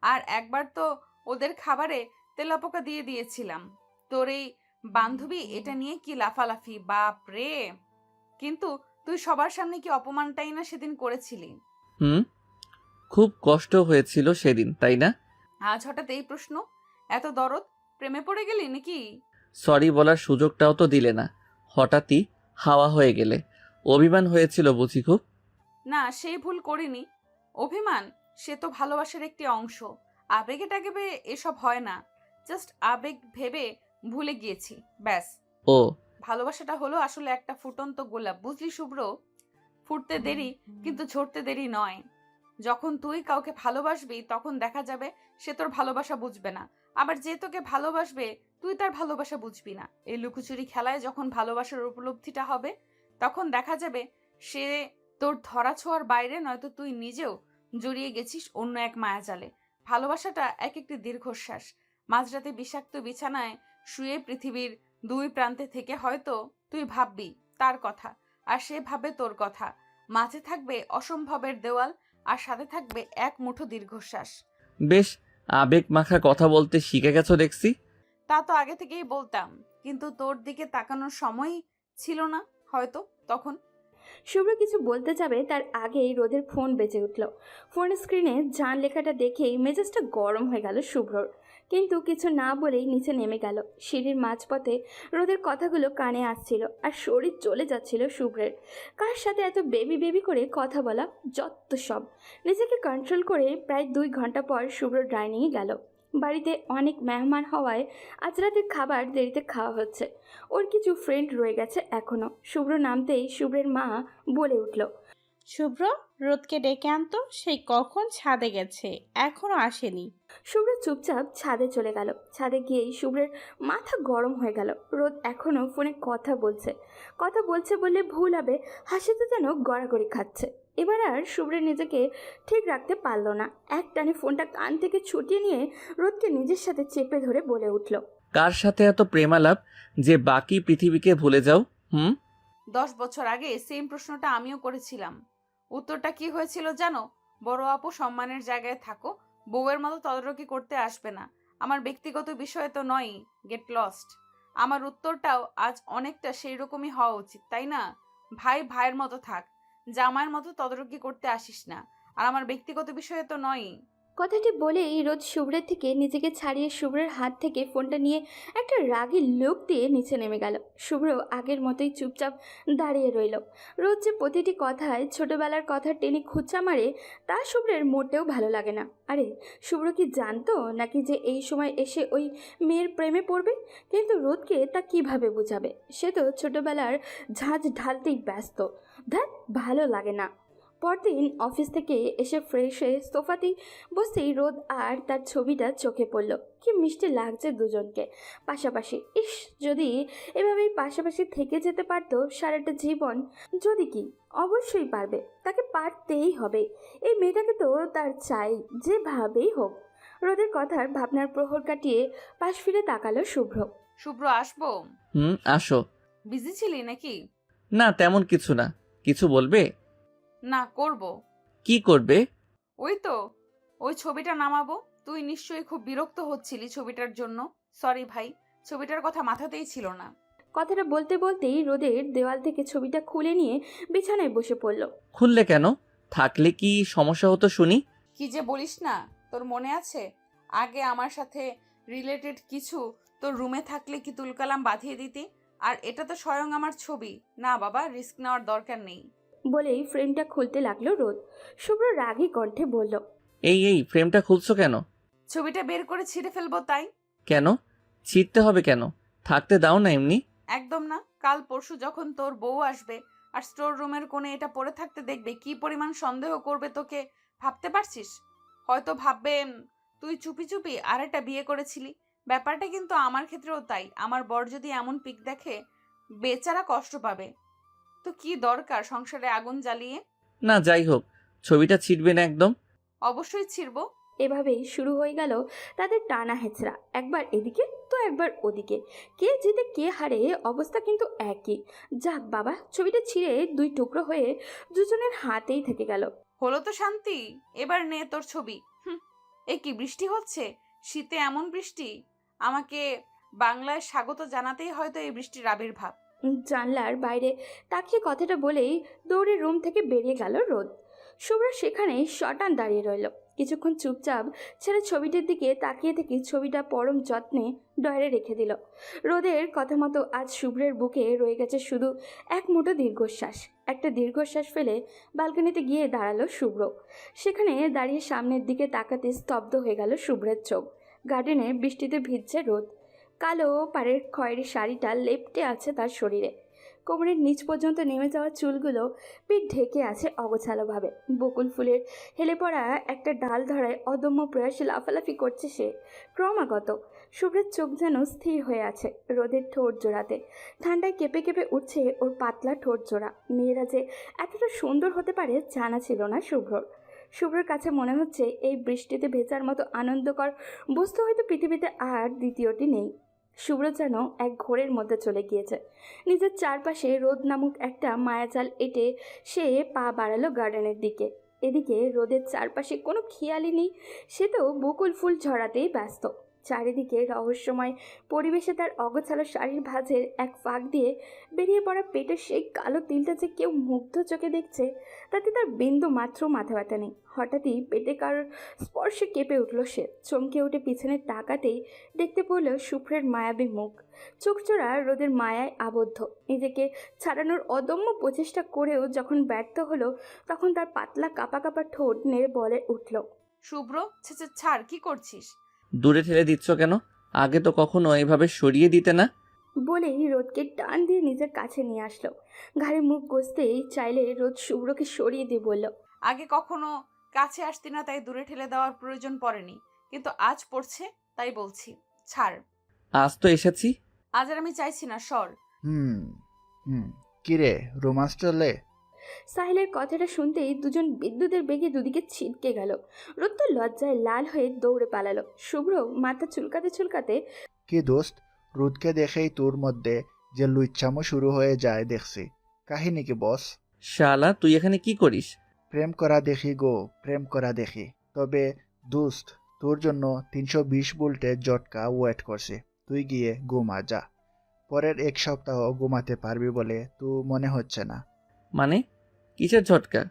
A: আর একবার তো ওদের খাবারে তেলাপোকা দিয়ে দিয়েছিলাম। তোর এই বান্ধবী এটা নিয়ে কি লাফালাফি, বাপ রে! কিন্তু তুই সবার সামনে কি অপমানটাই না সেদিন করেছিলি।
B: হুম, খুব কষ্ট হয়েছিল সেদিন, তাই না?
A: আজ হঠাৎ এই প্রশ্ন, এত দরদ, প্রেমে পড়ে গেলি নাকি?
B: সরি বলার সুযোগটাও তো দিলে না, হঠাৎই হাওয়া হয়ে গেলে। অভিমান হয়েছিল বুঝি খুব?
A: না, সেই ভুল করিনি। অভিমান সে তো ভালোবাসার একটি অংশ। আবেগে টাগেবে এসব হয় না, জাস্ট আবেগ ভেবে ভুলে গিয়েছি, ব্যাস।
B: ও,
A: ভালোবাসাটা হলো আসলে একটা ফুটন্ত গোলাপ, বুঝলি শুভ্র? ফুটতে দেরি কিন্তু ঝরতে দেরি নয়। যখন তুই কাউকে ভালোবাসবি তখন দেখা যাবে সে তোর ভালোবাসা বুঝবে না, আবার যে তোকে ভালোবাসবে তুই তার ভালোবাসা বুঝবি না। এই লুকোচুরি খেলায় যখন ভালোবাসার উপলব্ধিটা হবে তখন দেখা যাবে সে তোর ধরাছোঁয়ার বাইরে, নয়তো তুই নিজেও জড়িয়ে গেছিস অন্য এক মায়াজালে। ভালোবাসাটা এক একটি দীর্ঘশ্বাস। মাঝরাতে বিষাক্ত বিছানায় শুয়ে পৃথিবীর দুই প্রান্তে থেকে হয়তো তুই ভাববি তার কথা, আর সে ভাবে তোর কথা। মাঝে থাকবে অসম্ভবের দেওয়াল, আর সাথে থাকবে এক মুঠো দীর্ঘশ্বাস।
B: বেশ আবেগ মাখা কথা বলতে শিখে গেছো দেখছি।
A: তা তো আগে থেকেই বলতাম, কিন্তু তোর দিকে তাকানোর সময় ছিল না হয়তো তখন।
C: শুভ্র কিছু বলতে যাবে তার আগেই রোদের ফোন বেজে উঠল। ফোন স্ক্রিনে জান লেখাটা দেখেই মেজাজটা গরম হয়ে গেল শুভ্রর, কিন্তু কিছু না বলেই নিচে নেমে গেল। সিঁড়ির মাঝপথে রোদের কথাগুলো কানে আসছিল আর শরীর চলে যাচ্ছিল শুভ্রের। কার সাথে এত বেবি বেবি করে কথা বলা, যত সব। নিজেকে কন্ট্রোল করে প্রায় 2 ঘন্টা পর শুভ্র ডাইনিংয়ে গেল। বাড়িতে অনেক মেহমান হওয়ায় আজ রাতের খাবার দেরিতে খাওয়া হচ্ছে। ওর কিছু ফ্রেন্ড রয়ে গেছে এখনো। শুভ্র নামতেই শুভ্রের মা বলে উঠল,
E: শুভ্র, রোদকে ডেকে আনতো, সেই কখন ছাদে গেছে, এখনো আসেনি।
C: শুভ্র চুপচাপ ছাদে চলে গেল। ছাদে গিয়েই শুভ্রের মাথা গরম হয়ে গেল। রোদ এখনো ফোনে কথা বলছে বললে ভুল হবে, হাসিতে যেন গড়াগড়ি খাচ্ছে। এবার আর শুভ্রের নিজেকে ঠিক রাখতে পারল না। এক টানে ফোনটা কান থেকে ছুটিয়ে নিয়ে রোদকে নিজের সাথে চেপে ধরে বলে উঠল,
B: কার সাথে এত প্রেমালাপ যে বাকি পৃথিবীকে ভুলে যাও?
A: 10 বছর আগে সেম প্রশ্নটা আমিও করেছিলাম। উত্তরটা কি হয়েছিল জানো? বড় আপু, সম্মানের জায়গায় থাকো, বউয়ের মতো তদারকি করতে আসবে না। আমার ব্যক্তিগত বিষয় তো নয়, গেট লস্ট। আমার উত্তরটাও আজ অনেকটা সেই রকমই হওয়া উচিত, তাই না? ভাই ভাইয়ের মতো থাক, জামাইয়ের মতো তদারকি করতে আসিস না। আর আমার ব্যক্তিগত বিষয়ে তো নয়।
C: কথাটি বলেই রোদ শুভ্রের থেকে নিজেকে ছাড়িয়ে শুভ্রের হাত থেকে ফোনটা নিয়ে একটা রাগী লোক দিয়ে নিচে নেমে গেল। শুভ্র আগের মতোই চুপচাপ দাঁড়িয়ে রইল। রোদ যে প্রতিটি কথায় ছোটবেলার কথা টেনে খুঁচা মারে তা শুভ্রের মোটেও ভালো লাগে না। আরে শুভ্র কি জানতো নাকি যে এই সময় এসে ওই মেয়ের প্রেমে পড়বে? কিন্তু রোদকে তা কিভাবে বোঝাবে? সে তো ছোটবেলার ঝাঁঝ ঢালতেই ব্যস্ত। ধ্যাৎ, ভালো লাগে না। পরদিন অফিস থেকে এসে ফ্রেশ হয়ে সোফাতেই বসেই রোদ আর তার ছবিটা চোখে পড়ল। কি মিষ্টি লাগছে দুজনকে পাশাপাশি। ইস, যদি এভাবেই পাশাপাশি থেকে যেতে পারতো সারাটা জীবন। যদি কি, অবশ্যই পারবে, তাকে পারতেই হবে। এই মেয়েটাকে তো তার চাই, যেভাবেই হোক। রোদের কথার ভাবনার প্রহর কাটিয়ে পাশ ফিরে তাকালো শুভ্র।
A: শুভ্র, আসবো?
B: আসো।
A: বিজি ছিলি নাকি?
B: না, তেমন কিছু না। কিছু বলবে?
A: না, করব।
B: কি করবে?
A: ওই তো, ওই ছবিটা নামাবো। তুই নিশ্চয়ই খুব বিরক্ত হচ্ছিলি ছবিটার জন্য। সরি ভাই, ছবিটার কথা মাথাতেই ছিল না।
C: কথাটা বলতে বলতেই রোদের দেওয়াল থেকে ছবিটা খুলে নিয়ে বিছানায় বসে পড়ল।
B: খুললে কেন? থাকলে কি সমস্যা হতো শুনি?
A: কি যে বলিস না, তোর মনে আছে আগে আমার সাথে রিলেটেড কিছু তোর রুমে থাকলে কি তুলকালাম বাঁধিয়ে দিতি? আর এটা তো স্বয়ং আমার ছবি। না বাবা, রিস্ক নেওয়ার দরকার নেই।
C: বলেই ফ্রেমটা খুলতে লাগলো রোদ। শুভ্র রাগী কণ্ঠে বলল,
B: এই ফ্রেমটা খুলছো কেন?
A: ছবিটা বের করে ছিঁড়ে ফেলবো তাই।
B: কেন? ছিঁড়তে হবে কেন? থাকতে দাও না এমনি।
A: একদম না। কাল পরশু যখন তোর বউ আসবে আর স্টোর রুমের কোণে এটা পড়ে থাকতে দেখবে, কি পরিমাণ সন্দেহ করবে তোকে ভাবতে পারছিস? হয়তো ভাববে তুই চুপি চুপি আর একটা বিয়ে করেছিলি। ব্যাপারটা কিন্তু আমার ক্ষেত্রেও তাই। আমার বর যদি এমন পিক দেখে, বেচারা কষ্ট পাবে। তো কি দরকার সংসারে আগুন জ্বালিয়ে?
B: না যাই হোক, ছবিটা ছিঁড়বে না একদম।
A: অবশ্যই ছিড়বো।
C: এভাবেই শুরু হয়ে গেল তাদের টানা হেঁচড়া, একবার এদিকে তো একবার ওদিকে। কে জিতে কে হারে অবস্থা কিন্তু একই। যাক বাবা, ছবিটা ছিঁড়ে দুই টুকরো হয়ে দুজনের হাতেই থেকে গেল।
A: হলো তো শান্তি, এবার নে তোর ছবি। এ কি বৃষ্টি হচ্ছে? শীতে এমন বৃষ্টি? আমাকে বাংলায় স্বাগত জানাতেই হয়তো এই বৃষ্টির আবির্ভাব।
C: জানলার বাইরে তাকিয়ে কথাটা বলেই দৌড়ে রুম থেকে বেরিয়ে গেল রোদ। শুভ্র সেখানেই শটান দাঁড়িয়ে রইল। কিছুক্ষণ চুপচাপ ছেলে ছবিটির দিকে তাকিয়ে থেকে ছবিটা পরম যত্নে ডয়ারে রেখে দিল। রোদের কথা মতো আজ শুভ্রের বুকে রয়ে গেছে শুধু এক মুঠো দীর্ঘশ্বাস। একটা দীর্ঘশ্বাস ফেলে বালকনিতে গিয়ে দাঁড়ালো শুভ্র। সেখানে দাঁড়িয়ে সামনের দিকে তাকাতে স্তব্ধ হয়ে গেল শুভ্রের চোখ। গার্ডেনে বৃষ্টিতে ভিজছে রোদ। কালো পাড়ের খয়েরি শাড়িটা লেপ্টে আছে তার শরীরে। কোমরের নিচ পর্যন্ত নেমে যাওয়া চুলগুলো পিঠ ঢেকে আছে অগোছালোভাবে। বকুল ফুলের হেলে পড়া একটা ডাল ধরায় অদম্য প্রয়াসে লাফালাফি করছে সে ক্রমাগত। শুভ্রের চোখ যেন স্থির হয়ে আছে রোদের ঠোঁট জোড়াতে। ঠান্ডায় কেঁপে কেঁপে উঠছে ওর পাতলা ঠোঁট জোড়া। মেয়েরা যে এতটা সুন্দর হতে পারে জানা ছিল না শুভ্রর। শুভ্রের কাছে মনে হচ্ছে এই বৃষ্টিতে ভেজার মতো আনন্দকর বস্তু হয়তো পৃথিবীতে আর দ্বিতীয়টি নেই। শুভ্র যেন এক ঘোরের মধ্যে চলে গিয়েছে। নিজের চারপাশে রোদ নামক একটা মায়াজাল এঁটে সে পা বাড়ালো গার্ডেনের দিকে। এদিকে রোদের চারপাশে কোনো খেয়ালই নেই, সে তো বকুল ফুল ঝরাতেই ব্যস্ত। চারিদিকে রহস্যময় পরিবেশে তার অগোছালো শাড়ির ভাঁজের এক ফাঁক দিয়ে বেরিয়ে পড়া পেটের সেই কালো তিলটা যে কেউ মুগ্ধ চোখে দেখছে, তাতে তার বিন্দু মাত্র মাথা ব্যথা নেই। হঠাৎই পেটে কারোর স্পর্শে কেঁপে উঠল সে। চমকে উঠে পিছনে তাকাতেই দেখতে পড়ল শুভ্রের মায়াবী মুখ। চোখজোড়া রোদের মায়ায় আবদ্ধ। নিজেকে ছাড়ানোর অদম্য প্রচেষ্টা করেও যখন ব্যর্থ হলো, তখন তার পাতলা কাপা কাপা ঠোঁট নেড়ে বলে উঠল,
A: শুভ্র, ছেছে ছাড়, কি করছিস?
B: দূরে ঠেলে দিচ্ছ কেন? আগে তো কখনো এভাবে সরিয়ে দিতে না।
C: বলেই রোদকে টান দিয়ে নিজের কাছে নিয়ে আসলো। ঘাড়ে মুখ ঘষতেই চাইলে রোদ শুভ্রকে সরিয়ে দিয়ে বলল,
A: আগে কখনো কাছে আসতি না, তাই দূরে ঠেলে দেওয়ার প্রয়োজন পড়েনি, কিন্তু আজ পড়ছে, তাই বলছি ছাড়।
B: আজ তো এসেছি।
A: আজ আর আমি চাইছি না, সর।
D: হুম হুম কিরে, রোমান্স চলে?
C: সাহিলের কথাটা শুনতেই দুজন বিদ্যুতের বেগে দুদিকে ছিটকে গেল। রোদ তো লজ্জায় লাল হয়ে দৌড়ে পালালো। শুভ্র মাথা চুলকাতে চুলকাতে,
D: কি দোস্ত, রুদকে দেখেই তোর মধ্যে যে লুচ্ছামো শুরু হয়ে যায় দেখছি। কাহিনী কি বস?
B: শালা তুই এখানে কি করিস?
D: প্রেম করা দেখি গো, প্রেম করা দেখি। তবে দোস্ত, তোর জন্য 320 ভোল্টের জটকা ওয়েট করছে। তুই গিয়ে ঘুমা যা। পরের এক সপ্তাহ ঘুমাতে পারবি বলে তো মনে হচ্ছে না।
B: মানে কিসের ঝটকা?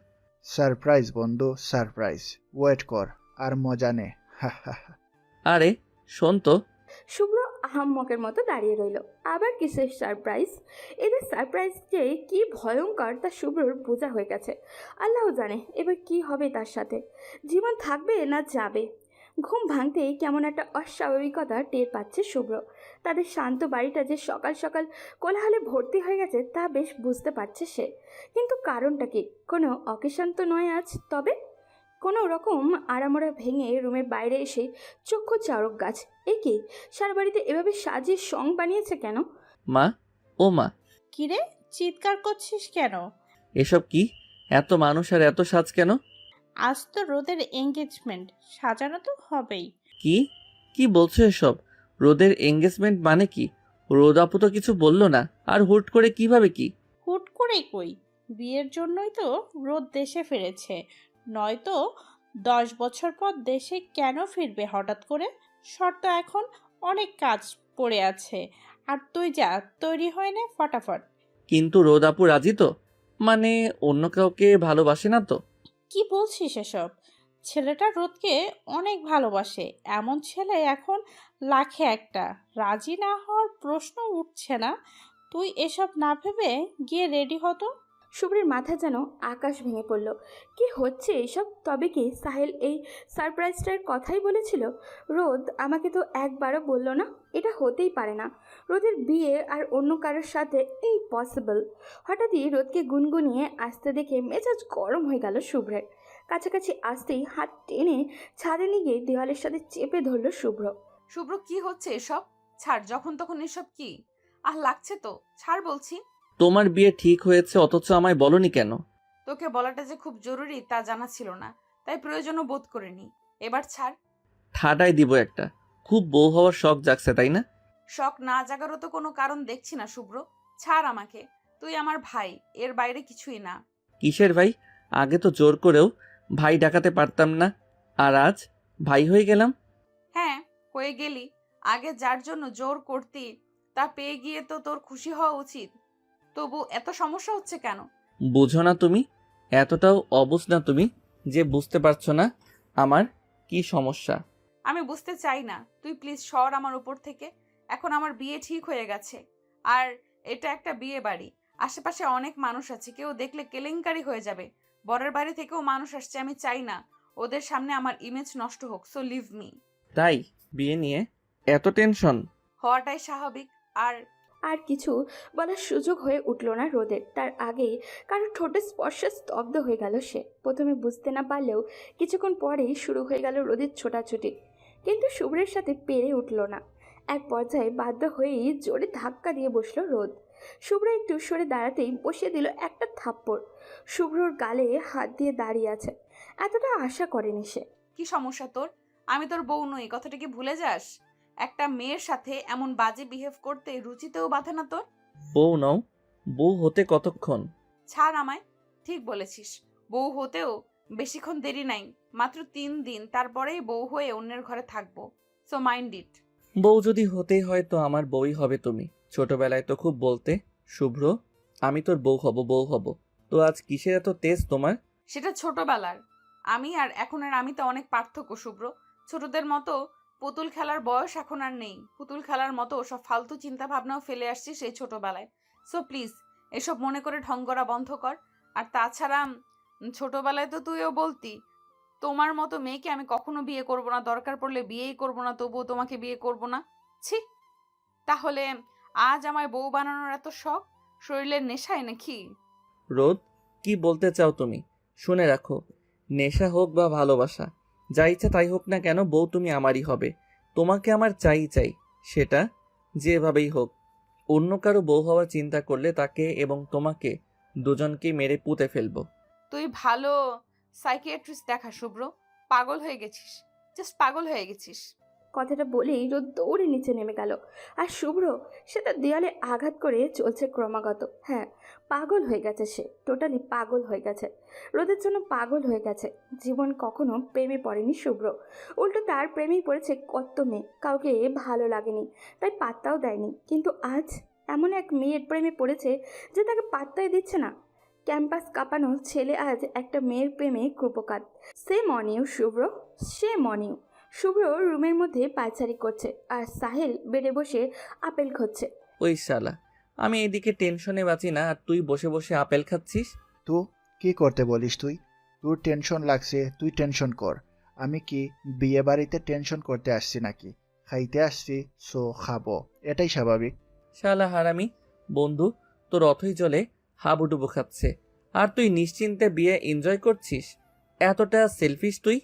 D: সারপ্রাইজ বন্ধু, সারপ্রাইজ। ওয়েট কর আর মজা নে। হা হা হা।
B: আরে শোন তো।
C: শুভ্র আহাম্মকের মতো দাঁড়িয়ে রইল। আবার কিসের সারপ্রাইজ? এদের সারপ্রাইজ যে কি ভয়ঙ্কর তা শুভ্রর বোঝা হয়ে গেছে। আল্লাহ জানে এবার কি হবে তার সাথে। জীবন থাকবে না যাবে? ঘুম ভাঙতেই কেমন একটা অস্বাভাবিকতা টের পাচ্ছে শুভ্র। তাদের শান্ত বাড়িটা যে সকাল সকাল কোলাহলে ভর্তি হয়ে গেছে তা বেশ বুঝতে পারছে সে। কিন্তু কারণটা কি? কোনো অকেশান তো নয় আজ। তবে কোনো রকম আড়ামোড়া ভেঙে রুমের বাইরে এসে চক্ষু চারক গাছ। এ কি, সারা বাড়িতে এভাবে সাজিয়ে সং বানিয়েছে কেন?
B: মা, ও মা,
E: কিরে, চিৎকার করছিস কেন?
B: এসব কি? এত মানুষ আর এত সাজ কেন?
E: আজ তো রোদের এঙ্গেজমেন্ট, সাজানো তো হবেই।
B: কি কি বলছো এসব? রোদের এঙ্গেজমেন্ট মানে কি? রোদ আপু তো কিছু বললো না, আর হুট করে কিভাবে কি?
E: হুট করেই কই, বিয়ের জন্যই তো রোদ দেশে ফিরেছে। নয়তো 10 বছর পর দেশে কেন ফিরবে হঠাৎ করে? শর্ত এখন অনেক কাজ পড়ে আছে। আর তুই যা, তৈরি হয় না ফটাফট।
B: কিন্তু রোদ আপু রাজি তো? মানে অন্য কাউকে ভালোবাসে না তো?
E: কি বলছিস এসব? ছেলেটা রোদকে অনেক ভালোবাসে, এমন ছেলে এখন লাখে একটা। রাজি না হওয়ার প্রশ্ন উঠছে না। তুই এসব না ভেবে গিয়ে রেডি হতো।
C: শুভ্রের মাথা যেন আকাশ ভেঙে পড়ল। কি হচ্ছে এসব? তবে কি সাহেল এই সারপ্রাইজটার কথাই বলেছিল? রোদ আমাকে তো একবারও বলল না। এটা হতেই পারে না। রোদের বিয়ে আর অন্য কারোর সাথে ইম্পসিবল। হঠাৎই রোদকে গুনগুনিয়ে আসতে দেখে মেজাজ গরম হয়ে গেল শুভ্রের। কাছাকাছি আসতেই হাত টেনে ছাদে নিয়ে গিয়ে দেওয়ালের সাথে চেপে ধরল শুভ্র।
A: শুভ্র, কি হচ্ছে এসব? ছাড়, যখন তখন এসব কি? লাগছে তো, ছাড় বলছি।
B: তোমার বিয়ে ঠিক হয়েছে অথচ আমায় বলনি কেন?
A: তোকে বলাটা যে খুব জরুরি তা জানা ছিল না, তাই প্রয়োজনও বোধ করিনি। এবার ছাড়।
B: ঠাডাই দিব একটা। খুব বউ হওয়ার শখ জাগছে তাই না?
A: শখ না জাগারও তো কোনো কারণ দেখছি না শুভ্র। ছাড় আমাকে, তুই আমার ভাই, এর বাইরে কিছুই না।
B: কিসের ভাই? আগে তো জোর করেও ভাই ডাকাতে পারতাম না, আর আজ ভাই হয়ে গেলাম।
A: হ্যাঁ, হয়ে গেলি। আগে যার জন্য জোর করতি তা পেয়ে গিয়ে তো তোর খুশি হওয়া উচিত। তবু এত সমস্যা হচ্ছে কেন?
B: বুঝো না তুমি? এতটাও অবুঝ না তুমি যে বুঝতে পারছো না আমার কি সমস্যা।
A: আমি বুঝতে চাই না, তুই প্লিজ সর আমার উপর থেকে। এখন আমার বিয়ে ঠিক হয়ে গেছে, আর এটা একটা বিয়ে বাড়ি। আশেপাশে অনেক মানুষ আছে, কেউ দেখলে কেলেঙ্কারি হয়ে যাবে। বরের বাড়ি থেকেও মানুষ আসছে, আমি চাই না ওদের সামনে আমার ইমেজ নষ্ট হোক। So leave me.
B: তাই বিয়ে নিয়ে এত টেনশন?
A: হওয়াটাই স্বাভাবিক। আর
C: আর কিছু বলার সুযোগ হয়ে উঠল না রোদের। তার আগেই কারো ঠোঁটে স্পর্শে স্তব্ধ হয়ে গেল সে। প্রথমে বুঝতে না পারলেও কিছুক্ষণ পরেই শুরু হয়ে গেল রোদের ছোটাছুটি, কিন্তু শুভ্রের সাথে পেরে উঠল না। এক পর্যায়ে বাধ্য হয়েই জোরে ধাক্কা দিয়ে বসলো রোদ। শুভ্র একটু সরে দাঁড়াতেই বসিয়ে দিল একটা থাপ্পড়। শুভ্রর গালে হাত দিয়ে দাঁড়িয়ে আছে, এতটা আশা করেনি সে।
A: কি সমস্যা তোর? আমি তোর বউ নই, কথাটা কি ভুলে যাস? একটা মেয়ের সাথে এমন বাজে বিহেভ করতে রুচিতেও বাধে না তোর?
B: বউ নও, বউ হতে কতক্ষণ?
A: ছাড় আমায়। ঠিক বলেছিস, বউ হতেও বেশিক্ষণ দেরি নাই, মাত্র 3 দিন, তারপরেই বউ হয়ে অন্যের ঘরে থাকবো। So mind it.
B: বউ যদি হতেই হয় তো আমার বউই হবে তুমি। ছোটবেলায় তো খুব বলতে, শুভ্র আমি তোর বউ হব, বউ হব। তো আজ কিসের এত তেজ তোমার?
A: সেটা ছোটবেলার আমি আর এখনের আমি তো অনেক পার্থক্য শুভ্র। ছোটদের মতো পুতুল খেলার বয়স এখন আর নেই। পুতুল খেলার মতো সব ফালতু চিন্তা ভাবনাও ফেলে আসছি সেই ছোটবেলায়। সো প্লিজ এসব মনে করে ঢং করা বন্ধ কর। আর তাছাড়া ছোটবেলায় তো তুইও বলতি তোমার মতো মেয়েকে আমি কখনো বিয়ে করব না, দরকার পড়লে বিয়েই করব না, তবুও তোমাকে বিয়ে করব না। ছি! তাহলে আজ আমায় বউ বানানোর এত শখ? শরীরের নেশায় নাকি?
B: রোদ, কি বলতে চাও তুমি? শুনে রাখো, নেশা হোক বা ভালোবাসা, যা ইচ্ছা তাই হোক না কেন, বউ তুমি আমারই হবে। তোমাকে আমার চাই চাই, সেটা যেভাবেই হোক। অন্য কারো বউ হওয়ার চিন্তা করলে তাকে এবং তোমাকে দুজনকে মেরে পুঁতে ফেলবো।
A: তুই ভালো সাইকিয়াট্রিস্ট দেখা শুভ্র। পাগল হয়ে গেছিস, জাস্ট পাগল হয়ে গেছিস।
C: কথাটা বলেই রোদ দৌড়ে নিচে নেমে গেল। আর শুভ্র, সে তার দেয়ালে আঘাত করে চলছে ক্রমাগত। হ্যাঁ, পাগল হয়ে গেছে সে, টোটালি পাগল হয়ে গেছে। রোদের জন্য পাগল হয়ে গেছে। জীবন কখনো প্রেমে পড়েনি শুভ্র, উল্টো তার প্রেমেই পড়েছে কত মেয়ে। কাউকে ভালো লাগেনি তাই পাত্তাও দেয়নি, কিন্তু আজ এমন এক মেয়ের প্রেমে পড়েছে যে তাকে পাত্তাই দিচ্ছে না। ক্যাম্পাস কাঁপানো ছেলে আজ একটা মেয়ের প্রেমে কুপকাত। সে মনিউ শুভ্র, সে মনিউ। শুভ্র রুমের মধ্যে পায়চারি করছে আর সাহেল বেডে বসে আপেল খাচ্ছে।
B: ওই শালা, আমি এদিকে টেনশনে বাঁচি না আর তুই বসে বসে আপেল খাচ্ছিস।
D: তো কি করতে বলিস তুই? তোর টেনশন লাগছে, তুই টেনশন কর। আমি কি বিয়ে বাড়িতে টেনশন করতে আসছি নাকি? খাইতে আসছি, সো খাবো, এটাই স্বাভাবিক।
B: শালা হারামি বন্ধু, তোর অথই জলে হাবুডুবু খাচ্ছে আর তুই নিশ্চিন্তে বিয়ে এনজয় করছিস। এতটা সেলফিশ তুই?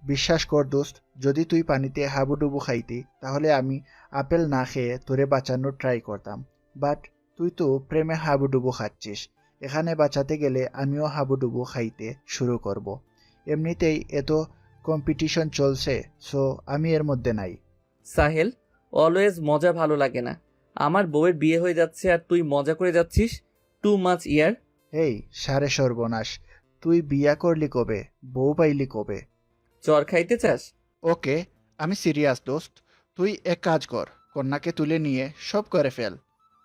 D: বিশ্বাস কর দোস্ত, যদি তুই পানিতে হাবুডুবু খাইতি তাহলে আমি আপেল না খেয়ে তোরে বাঁচানোর ট্রাই করতাম। বাট তুই তো প্রেমে হাবুডুবু খাচ্ছিস, এখানে বাঁচাতে গেলে আমিও হাবুডুবু খাইতে শুরু করব। এমনিতেই এত কম্পিটিশন চলছে, সো আমি এর মধ্যে নাই।
B: সাহেল, অলওয়েজ মজা ভালো লাগে না। আমার বউয়ের বিয়ে হয়ে যাচ্ছে আর তুই মজা করে যাচ্ছিস। টু মাচ ইয়ার।
D: হেই সারে সর্বনাশ, তুই বিয়া করলি কবে, বউ পাইলি কবে?
B: চর খাইতে চাস?
D: ওকে, আমি সিরিয়াস দোস্ত। তুই এক কাজ কর, কন্যাকে তুলে নিয়ে সব করে ফেল,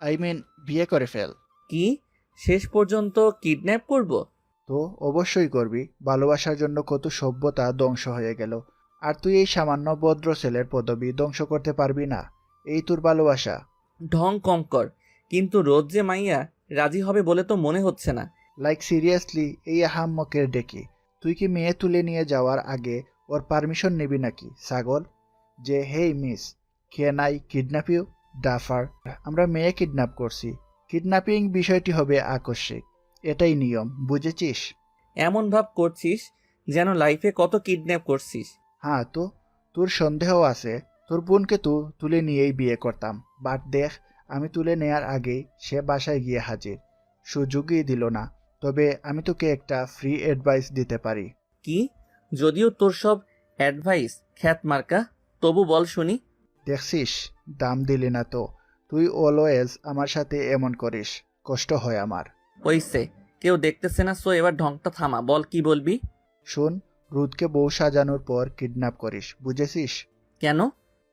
D: আই মিন বিয়ে করে ফেল।
B: কি, শেষ পর্যন্ত কিডন্যাপ করব?
D: তো অবশ্যই করবি, ভালোবাসার জন্য কত সভ্যতা ধ্বংস হয়ে গেল, আর তুই এই সামান্য ভদ্র ছেলের পদবি ধ্বংস করতে পারবি না। এই তোর ভালোবাসা?
B: ঢং কম কর, কিন্তু রোজ যে মাইয়া রাজি হবে বলে তো মনে হচ্ছে না।
D: লাইক সিরিয়াসলি, এই আহাম্মকের ডেকে তুই কি মেয়ে তুলে নিয়ে যাওয়ার আগে ওর পারমিশন নিবি নাকি ছাগল? যে hey miss, can I kidnap you? Duffer, আমরা মেয়ে কিডন্যাপ করছি। কিডন্যাপিং বিষয়টি হবে আকস্মিক, এটাই নিয়ম, বুঝেছিস?
B: এমন ভাব করছিস যেন লাইফে কত কিডন্যাপ করছিস।
D: হ্যাঁ তো, তোর সন্দেহ আছে তোর বোনকে তো তুলে নিয়েই বিয়ে করতাম, বাট দেখ আমি তুলে নেয়ার আগেই সে বাসায় গিয়ে হাজির, সুযোগই দিল না। তবে আমি তোকে একটা ফ্রি অ্যাডভাইস দিতে পারি।
B: কি? যদিও তোর সব অ্যাডভাইস খ্যাত মার্কা, তবু বল শুনি।
D: দেখছিস, দাম দিলি না তো। তুই অলওয়েজ আমার সাথে এমন করিস, কষ্ট হয় আমার।
B: ওইসে, কেউ দেখতেছে না, সো এবার ঢংটা থামা, বল কি বলবি।
D: শোন, রুদকে বউ সাজানোর পর কিডন্যাপ করিস, বুঝেছিস?
B: কেন?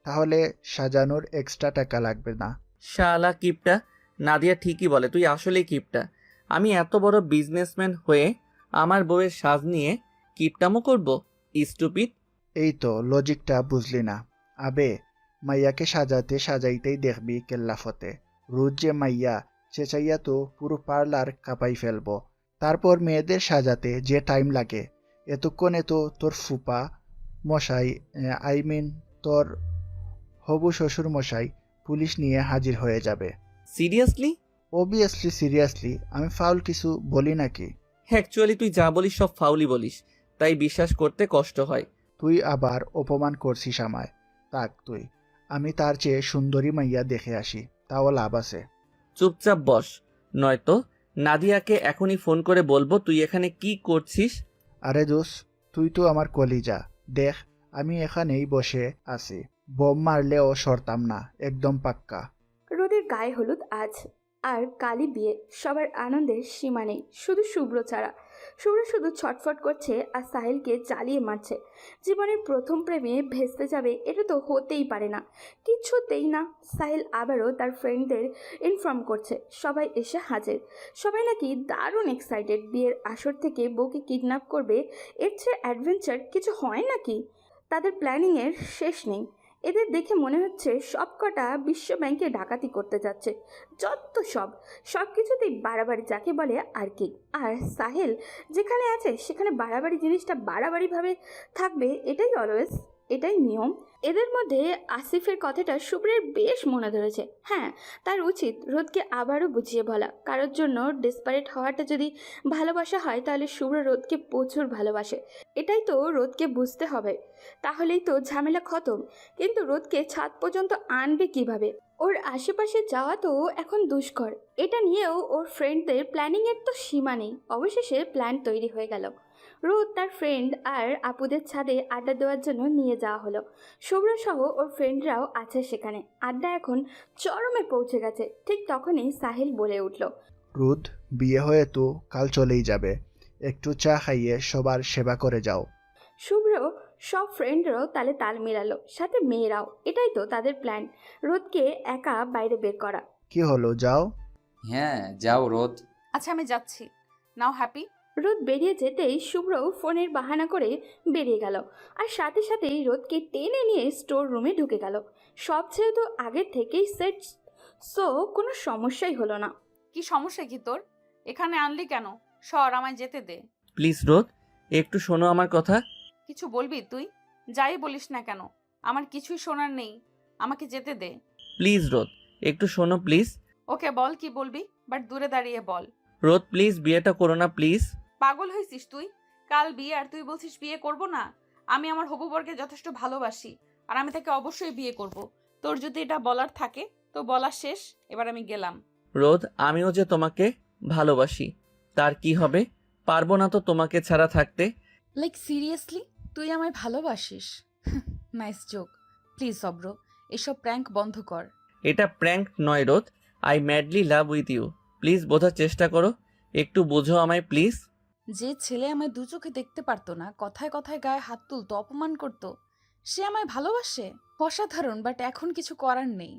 D: তাহলে সাজানোর এক্সট্রা টাকা লাগবে না।
B: শালা কিপটা। নাদিয়া ঠিকই বলে, তুই আসলেই কিপটা। আমি এত বড় বিজনেসম্যান হয়ে আমার বউয়ের সাজ নিয়ে কিপটামো করব? স্টুপিড।
D: এই তো লজিকটা বুঝলি না। আবে, মাইয়াকে সাজাতে সাজাইতেই দেখবি কেল্লাফতে। রুদ যে মাইয়া, চেঁচাইয়া তো পুরো পার্লার কাঁপাই ফেলবো। তারপর মেয়েদের সাজাতে যে টাইম লাগে, এতক্ষণে তো তোর ফুপা মশাই, আই মিন তোর হবু শ্বশুর মশাই পুলিশ নিয়ে হাজির হয়ে যাবে।
B: সিরিয়াসলি?
D: অবভিয়াসলি সিরিয়াসলি, আমি ফাউল কিছু বলি নাকি?
B: অ্যাকচুয়ালি তুই যা বলিস সব ফাউলি বলিস, তাই বিশ্বাস করতে কষ্ট হয়।
D: তুই আবার অপমান করছিস আমায়। তাক তুই, আমি তার চেয়ে সুন্দরী মাইয়া দেখে আসি, তাও লাভ আছে।
B: চুপচাপ বস, নয়তো নাদিয়াকে এখনই ফোন করে বলবো তুই এখানে কি করছিস।
D: আরে দোস, তুই তো আমার কলিজা। দেখ, আমি এখানেই বসে আছি, বোম মারলেও সরতাম না, একদম পাক্কা।
C: রোদের গায়ে হলুদ আজ, আর কালি বিয়ে, সবার আনন্দের সীমা নেই, শুধু শুভ্র ছাড়া। শুভ্র শুধু ছটফট করছে আর সাহিলকে জ্বালিয়ে মারছে। জীবনের প্রথম প্রেমে ভেস্তে যাবে, এটা তো হতেই পারে না, কিছুতেই না। সাহিল আবারও তার ফ্রেন্ডদের ইনফর্ম করছে, সবাই এসে হাজির। সবাই নাকি দারুণ এক্সাইটেড, বিয়ের আসর থেকে বউকে কিডন্যাপ করবে। এর চেয়ে অ্যাডভেঞ্চার কিছু হয় নাকি? তাদের প্ল্যানিংয়ের শেষ নেই। এদের দেখে মনে হচ্ছে সব কটা বিশ্ব ব্যাংকে ডাকাতি করতে যাচ্ছে। যত সব কিছুতেই বাড়াবাড়ি যাকে বলে আর কি। আর সাহেল যেখানে আছে সেখানে বাড়াবাড়ি জিনিসটা বাড়াবাড়িভাবে থাকবে, এটাই অলওয়েজ, এটাই নিয়ম। এদের মধ্যে আসিফের কথাটা শুভ্রের বেশ মনে ধরেছে। হ্যাঁ, তার উচিত রোদকে আবারও বুঝিয়ে বলা। কারোর জন্য ডেসপারেট হওয়াটা যদি ভালোবাসা হয়, তাহলে শুভ্র রোদকে প্রচুর ভালোবাসে, এটাই তো রোদকে বুঝতে হবে। তাহলেই তো ঝামেলা খতম। কিন্তু রোদকে ছাদ পর্যন্ত আনবে কিভাবে? ওর আশেপাশে যাওয়া তো এখন দুষ্কর। এটা নিয়েও ওর ফ্রেন্ডদের প্ল্যানিংয়ের তো সীমা নেই। অবশেষে প্ল্যান তৈরি হয়ে গেল। রোদ তার ফ্রেন্ড আর আপুদের ছাদে আড্ডা দেওয়ার জন্য নিয়ে যাওয়া হলো। শুভ্র সহ ওর ফ্রেন্ডরাও আছে সেখানে। আড্ডা এখন চরমে পৌঁছে গেছে। ঠিক তখনই সাহিল বলে উঠল,
D: রুদ, বিয়ে হয়ে তো কাল চলেই যাবে, একটু চা খাইয়ে সবার সেবা করে যাও।
C: শুভ্র সব ফ্রেন্ডরাও তালে তাল মেলালো, সাথে মেয়েরাও। এটাই তো তাদের প্ল্যান, রোদকে একা বাইরে বের করা।
D: কি হলো, যাও।
G: হ্যাঁ যাও রোদ।
A: আচ্ছা আমি যাচ্ছি, নাও হ্যাপি।
C: রোদ বেরিয়ে যেতেই শুভ্র ফোনের বাহানা করে বেরিয়ে গেল, আর সাথে সাথেই রোদকে টেনে নিয়ে স্টোর রুমে ঢুকে গেল। সব যেহেতু আগের থেকেই সেট, সো কোনো সমস্যাই হলো না।
A: কি সমস্যা কি তোর? এখানে আনলি কেন? সর, আমায় যেতে দে।
B: প্লিজ রোদ, একটু শোনো আমার কথা।
A: কিছু বলবি তুই? যাই বলিস না কেন, আমার কিছুই শোনার নেই, আমাকে যেতে দে।
B: প্লিজ রোদ, একটু শোনো প্লিজ।
A: ওকে বল কি বলবি, বাট দূরে দাঁড়িয়ে বল।
B: রোদ প্লিজ, বিয়েটা করো না প্লিজ।
A: পাগল হয়েছিস তুই? কাল বিয়ে আর তুই বলছিস বিয়ে করব না? আমি আমার হবু বরকে যথেষ্ট ভালোবাসি, আর আমি তাকে অবশ্যই বিয়ে করব। তোর যদি এটা বলার থাকে তো বলা শেষ, এবার আমি গেলাম।
B: রোদ, আমিও যে তোমাকে ভালোবাসি, তার কি হবে? পারবো না তো তোমাকে ছাড়া থাকতে।
A: লাইক সিরিয়াসলি তুই আমায় ভালোবাসিস? Nice joke. প্লিজ অব্র, এসব প্র্যাঙ্ক বন্ধ কর।
B: এটা প্র্যাঙ্ক নয় রোদ, I madly love with you. Please বোঝার চেষ্টা করো, একটু বোঝো আমায় প্লিজ।
A: যে ছেলে আমায় দু চোখে দেখতে পারতো না, কথায় কথায় গায়ে হাত তুলতো, অপমান করতো, সে আমায় ভালোবাসে? অসাধারণ, বাট এখন কিছু করার নেই।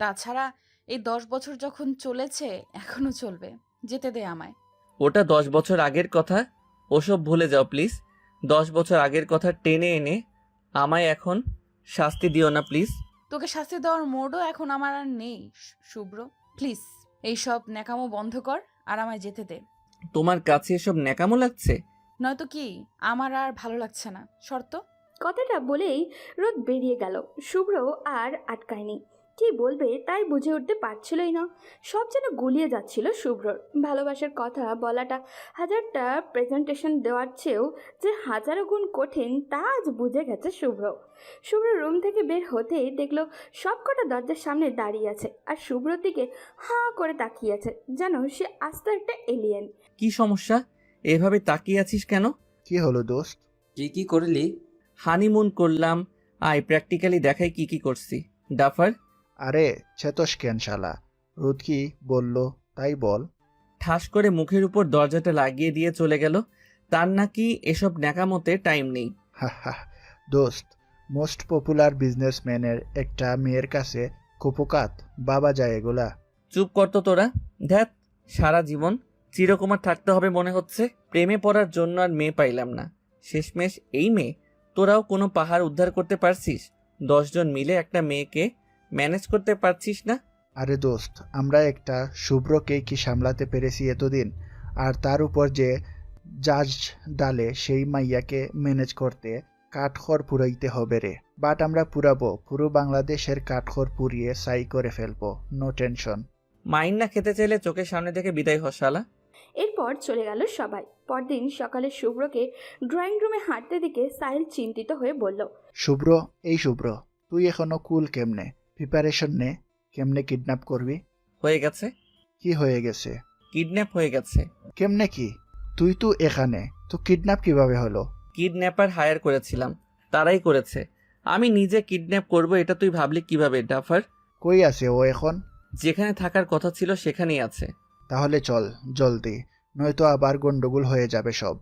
A: তাছাড়া এই 10 বছর যখন চলেছে, এখনো চলবে। যেতে দে আমায়।
B: ওটা 10 বছর আগের কথা, ওসব ভুলে যাও প্লিজ। 10 বছর আগের কথা টেনে এনে আমায় এখন শাস্তি দিও না প্লিজ।
A: তোকে শাস্তি দেওয়ার মোডও এখন আমার আর নেই শুভ্র। প্লিজ এইসব ন্যাকামো বন্ধ কর আর আমায় যেতে দে।
B: তোমার কাছে এসব ন্যাকামো লাগছে?
A: নয়তো কি, আমার আর ভালো লাগছে না, শর্ত।
C: কথাটা বলেই রোদ বেরিয়ে গেল। শুভ্র আর আটকায়নি। কি বলবে তাই বুঝে উঠতে পারছিলই না। সব যেন গুলিয়ে যাচ্ছিল শুভ্রর। ভালোবাসার কথা বলাটা হাজারটা প্রেজেন্টেশন দেওয়ার চেয়েও যে হাজারো গুণ কঠিন তা আজ বুঝে গেছে শুভ্র। শুভ্র রুম থেকে বের হতেই দেখলো সবকটা দরজার সামনে দাঁড়িয়ে আছে আর শুভ্রর দিকে হাঁ করে তাকিয়ে আছে, যেন সে আস্ত একটা এলিয়েন।
B: কি সমস্যা? এভাবে তাকিয়ে আছিস কেন?
D: কি হলো দোস্ত?
G: কি করলি?
B: হানিমুন করলাম। আয় প্র্যাকটিক্যালি দেখাই কি কি করছি। ডাফার,
D: আরে ছেতস কেন শালা? রোদ কি বললো তাই বল।
B: ঠাস করে মুখের উপর দরজাটা লাগিয়ে দিয়ে চলে গেল। তার নাকি এসব ন্যাকামতে টাইম নেই।
D: হা হা। দোস্ত, মোস্ট পপুলার বিজনেসম্যানের একটা মেয়ের কাছে কুপোকাত বাবা যায় এগুলা।
B: চুপ কর তো তোরা। ধ্যাত, সারা জীবন চিরকুমার থাকতে হবে মনে হচ্ছে। প্রেমে পড়ার জন্য আর মেয়ে পাইলাম না, শেষমেশ এই মেয়ে। তোরাও কোনো পাহাড় উদ্ধার করতে পারছিস? 10 জন মিলে একটা মেয়েকে ম্যানেজ করতে পারছিস না?
D: আরে দোস্ত, আমরা একটা শুভ্রকে কি সামলাতে পেরেছি এতদিন, আর তার উপর যে জাজ ডালে সেই মাইয়াকে ম্যানেজ করতে কাঠখড় পুরাইতে হবে রে। বাট আমরা পুরাবো, পুরো বাংলাদেশের কাঠখড় পুড়িয়ে সাই করে ফেলবো, নো টেনশন।
B: মাইন না খেতে চাইলে চোখের সামনে থেকে বিদায় হ শালা।
C: এরপর চলে গেল সবাই। পরদিন সকালে শুভ্রকে ড্রয়িং রুমে হাঁটতে দিকে সাহিল চিন্তিত হয়ে বলল,
D: শুভ্র, এই শুভ্র, তুই এখনো কুল কেমনে? প্রিপারেশন নে, কেমনে কিডন্যাপ করবি?
B: হয়ে গেছে।
D: কি হয়ে গেছে?
B: কিডন্যাপ হয়ে গেছে।
D: কেমনে কি? তুই তো এখানে, তো কিডন্যাপ কিভাবে হলো?
B: কিডন্যাপার হায়ার করেছিলাম, তারাই করেছে। আমি নিজে কিডন্যাপ করব এটা তুই ভাবলি কিভাবে ডাফার?
D: কই আছে ও এখন?
B: যেখানে থাকার কথা ছিল সেখানেই আছে।
D: তাহলে চল জলদি, নয়তো আবার গন্ডগোল হয়ে যাবে সব।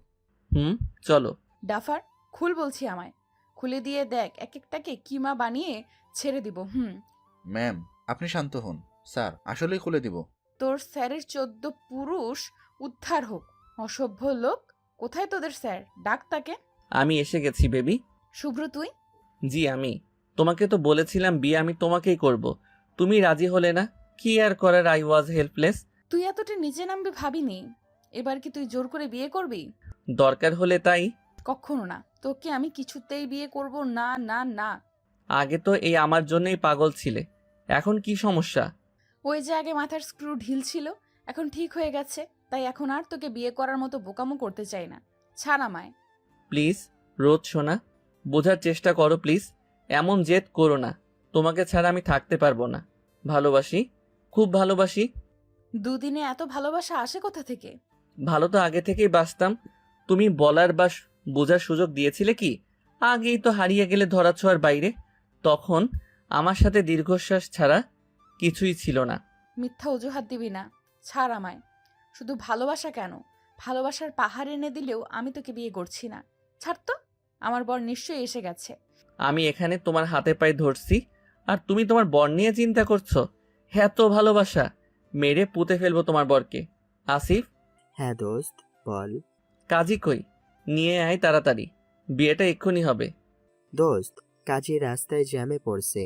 B: চলো।
A: ডাফার, খুল বলছি আমায়। খুলে দিয়ে দেখ এক একটাকে কিমা বানিয়ে ছেড়ে দিব।
H: ম্যাম, আপনি শান্ত হন। স্যার আসলেই খুলে দিব।
A: তোর স্যারের 14 পুরুষ উদ্ধার হোক। অসভ্য লোক, কোথায় তোদের স্যার? ডাক তাকে।
B: আমি এসে গেছি বেবি।
A: শুভ্র তুই?
B: জি আমি। তোমাকে তো বলেছিলাম বিয়ে আমি তোমাকেই করব, তুমি রাজি হলে না। কি আর করার, আই ওয়াজ হেল্পলেস।
A: তুই এতটা নিচে নামবে ভাবিনি। এবার কি তুই জোর করে বিয়ে করবি?
B: দরকার হলে তাই।
A: কখনো না, তোকে আমি কিছুতেই বিয়ে করব না না না।
B: আগে তো এই আমার জন্যই পাগল ছিলে, এখন কি সমস্যা?
A: ওই যে আগে মাথার স্ক্রু ঢিল ছিল, এখন ঠিক হয়ে গেছে। তাই এখন আর তোকে বিয়ে করার মতো বোকামো করতে চাই না। ছাড় আমায়।
B: প্লিজ রোদ শোনা, বোঝার চেষ্টা করো প্লিজ। এমন জেদ করো না, তোমাকে ছাড়া আমি থাকতে পারবো না। ভালোবাসি, খুব ভালোবাসি।
A: দুদিনে এত ভালোবাসা আসে কোথা থেকে?
B: ভালো তো আগে থেকেই বাসতাম, তুমি বলার বা বোঝার সুযোগ দিয়েছিলে কি? আগেই তো হারিয়ে গেলে ধরাছোঁয়ার বাইরে। তখন আমার সাথে দীর্ঘশ্বাস ছাড়া কিছুই ছিল না।
A: মিথ্যা অজুহাত দিবি না, ছাড় আমায়। শুধু ভালোবাসা কেন, ভালোবাসার পাহাড় এনে দিলেও আমি তোকে বিয়ে করছি না। ছাড় তো, আমার বর নিশ্চয়ই এসে গেছে।
B: আমি এখানে তোমার হাতে পায়ে ধরছি, আর তুমি তোমার বর নিয়ে চিন্তা করছো? এত ভালোবাসা, মেরে পুঁতে ফেলবো তোমার বরকে। আসিফ।
I: হ্যাঁ দোস্ত, বল।
B: কাজী কই? নিয়ে আয় তাড়াতাড়ি, বিয়েটা এক্ষুনি হবে।
I: দোস্ত, কাজী রাস্তায় জ্যামে পড়ছে,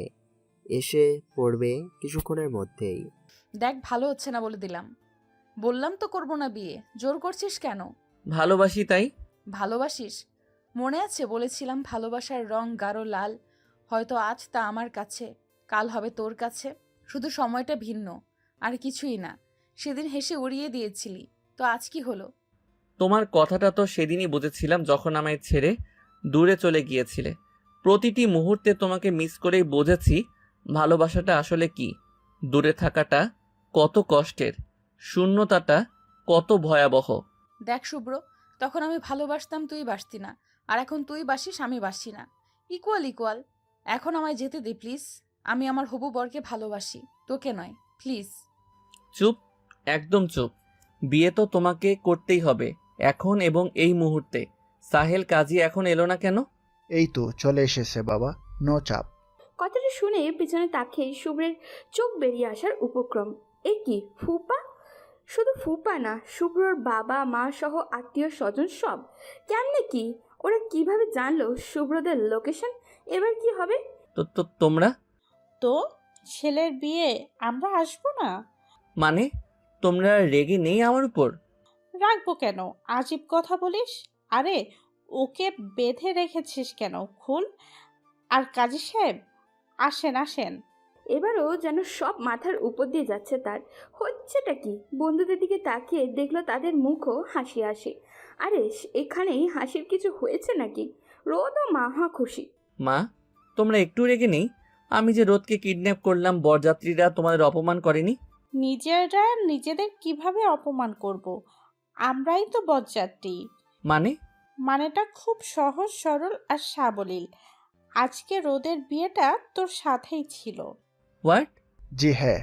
I: এসে পড়বে কিছুক্ষণের মধ্যেই।
A: দেখ ভালো হচ্ছে না বলে দিলাম। বললাম তো করবো না বিয়ে, জোর করছিস কেন?
B: ভালোবাসি তাই।
A: ভালোবাসিস? মনে আছে বলেছিলাম ভালোবাসার রং গাঢ় লাল। হয়তো আজ তা আমার কাছে, কাল হবে তোর কাছে। শুধু সময়টা ভিন্ন, আর কিছুই না। সেদিন হেসে উড়িয়ে দিয়েছিলি, তো আজ কি হলো?
B: তোমার কথাটা তো সেদিনই বুঝেছিলাম যখন আমায় ছেড়ে দূরে চলে গিয়েছিলে। প্রতিটি মুহূর্তে তোমাকে মিস করেই বুঝেছি ভালোবাসাটা আসলে কি। দূরে থাকাটা কত কষ্টের, শূন্যতাটা কত ভয়াবহ।
A: দেখ শুভ্র, তখন আমি ভালোবাসতাম, তুই বাসতি না। আর এখন তুই বাসিস, আমি বাসি না। Equal equal. এখন আমায় যেতে দে প্লিজ। আমি আমার হবু বরকে ভালোবাসি, তোকে নয়, প্লিজ।
B: চুপ, একদম চুপ। বিয়ে তো তোমাকে করতেই হবে, এখন এবং এই মুহূর্তে। সাহেল কাজী এখন এলো না কেন?
D: এই তো চলে এসেছে বাবা, নো চাপ।
C: কথাটা শুনে পিছনে তাকিয়ে শুভ্রের চোখ বেরিয়ে আসার উপক্রম। এ কি ফুপা? শুধু ফুপা না, শুভ্রর বাবা মা সহ আত্মীয় স্বজন সব। কেমনে কি? ওরা কিভাবে জানলো শুভ্রদের লোকেশন? এবার কি হবে?
B: তো তো তোমরা
E: তো ছেলের বিয়ে আমরা আসবো না?
B: মানে তোমরা রেগে নেই আমার উপর?
E: রাখবো কেন? আজীব কথা বলিস। আরে ওকে বেঁধে রেখেছিস কেন? খুল। আর কাজী সাহেব, আসেন আসেন।
C: এবারও যেন সব মাথার উপর দিয়ে যাচ্ছে তার। হচ্ছেটা কি? বন্ধুদের দিকে তাকিয়ে দেখলো তাদের মুখও হাসি হাসি। আরে এখানেই হাসির কিছু হয়েছে নাকি? রোদ ও মাহা খুশি।
B: মা, তোমরা একটু রেগে নেই? আমি যে রোদকে কিডন্যাপ করলাম, বরযাত্রীরা তোমাদের অপমান করেনি?
E: নিজেরা নিজেদের কিভাবে অপমান করব? আমরাই তো বরযাত্রী।
B: মানে?
E: মানেটা খুব সহজ সরল আর সাবলীল। আজকে রোদের বিয়েটা তোর সাথেই ছিল।
B: হোয়াট?
D: জি হ্যাঁ,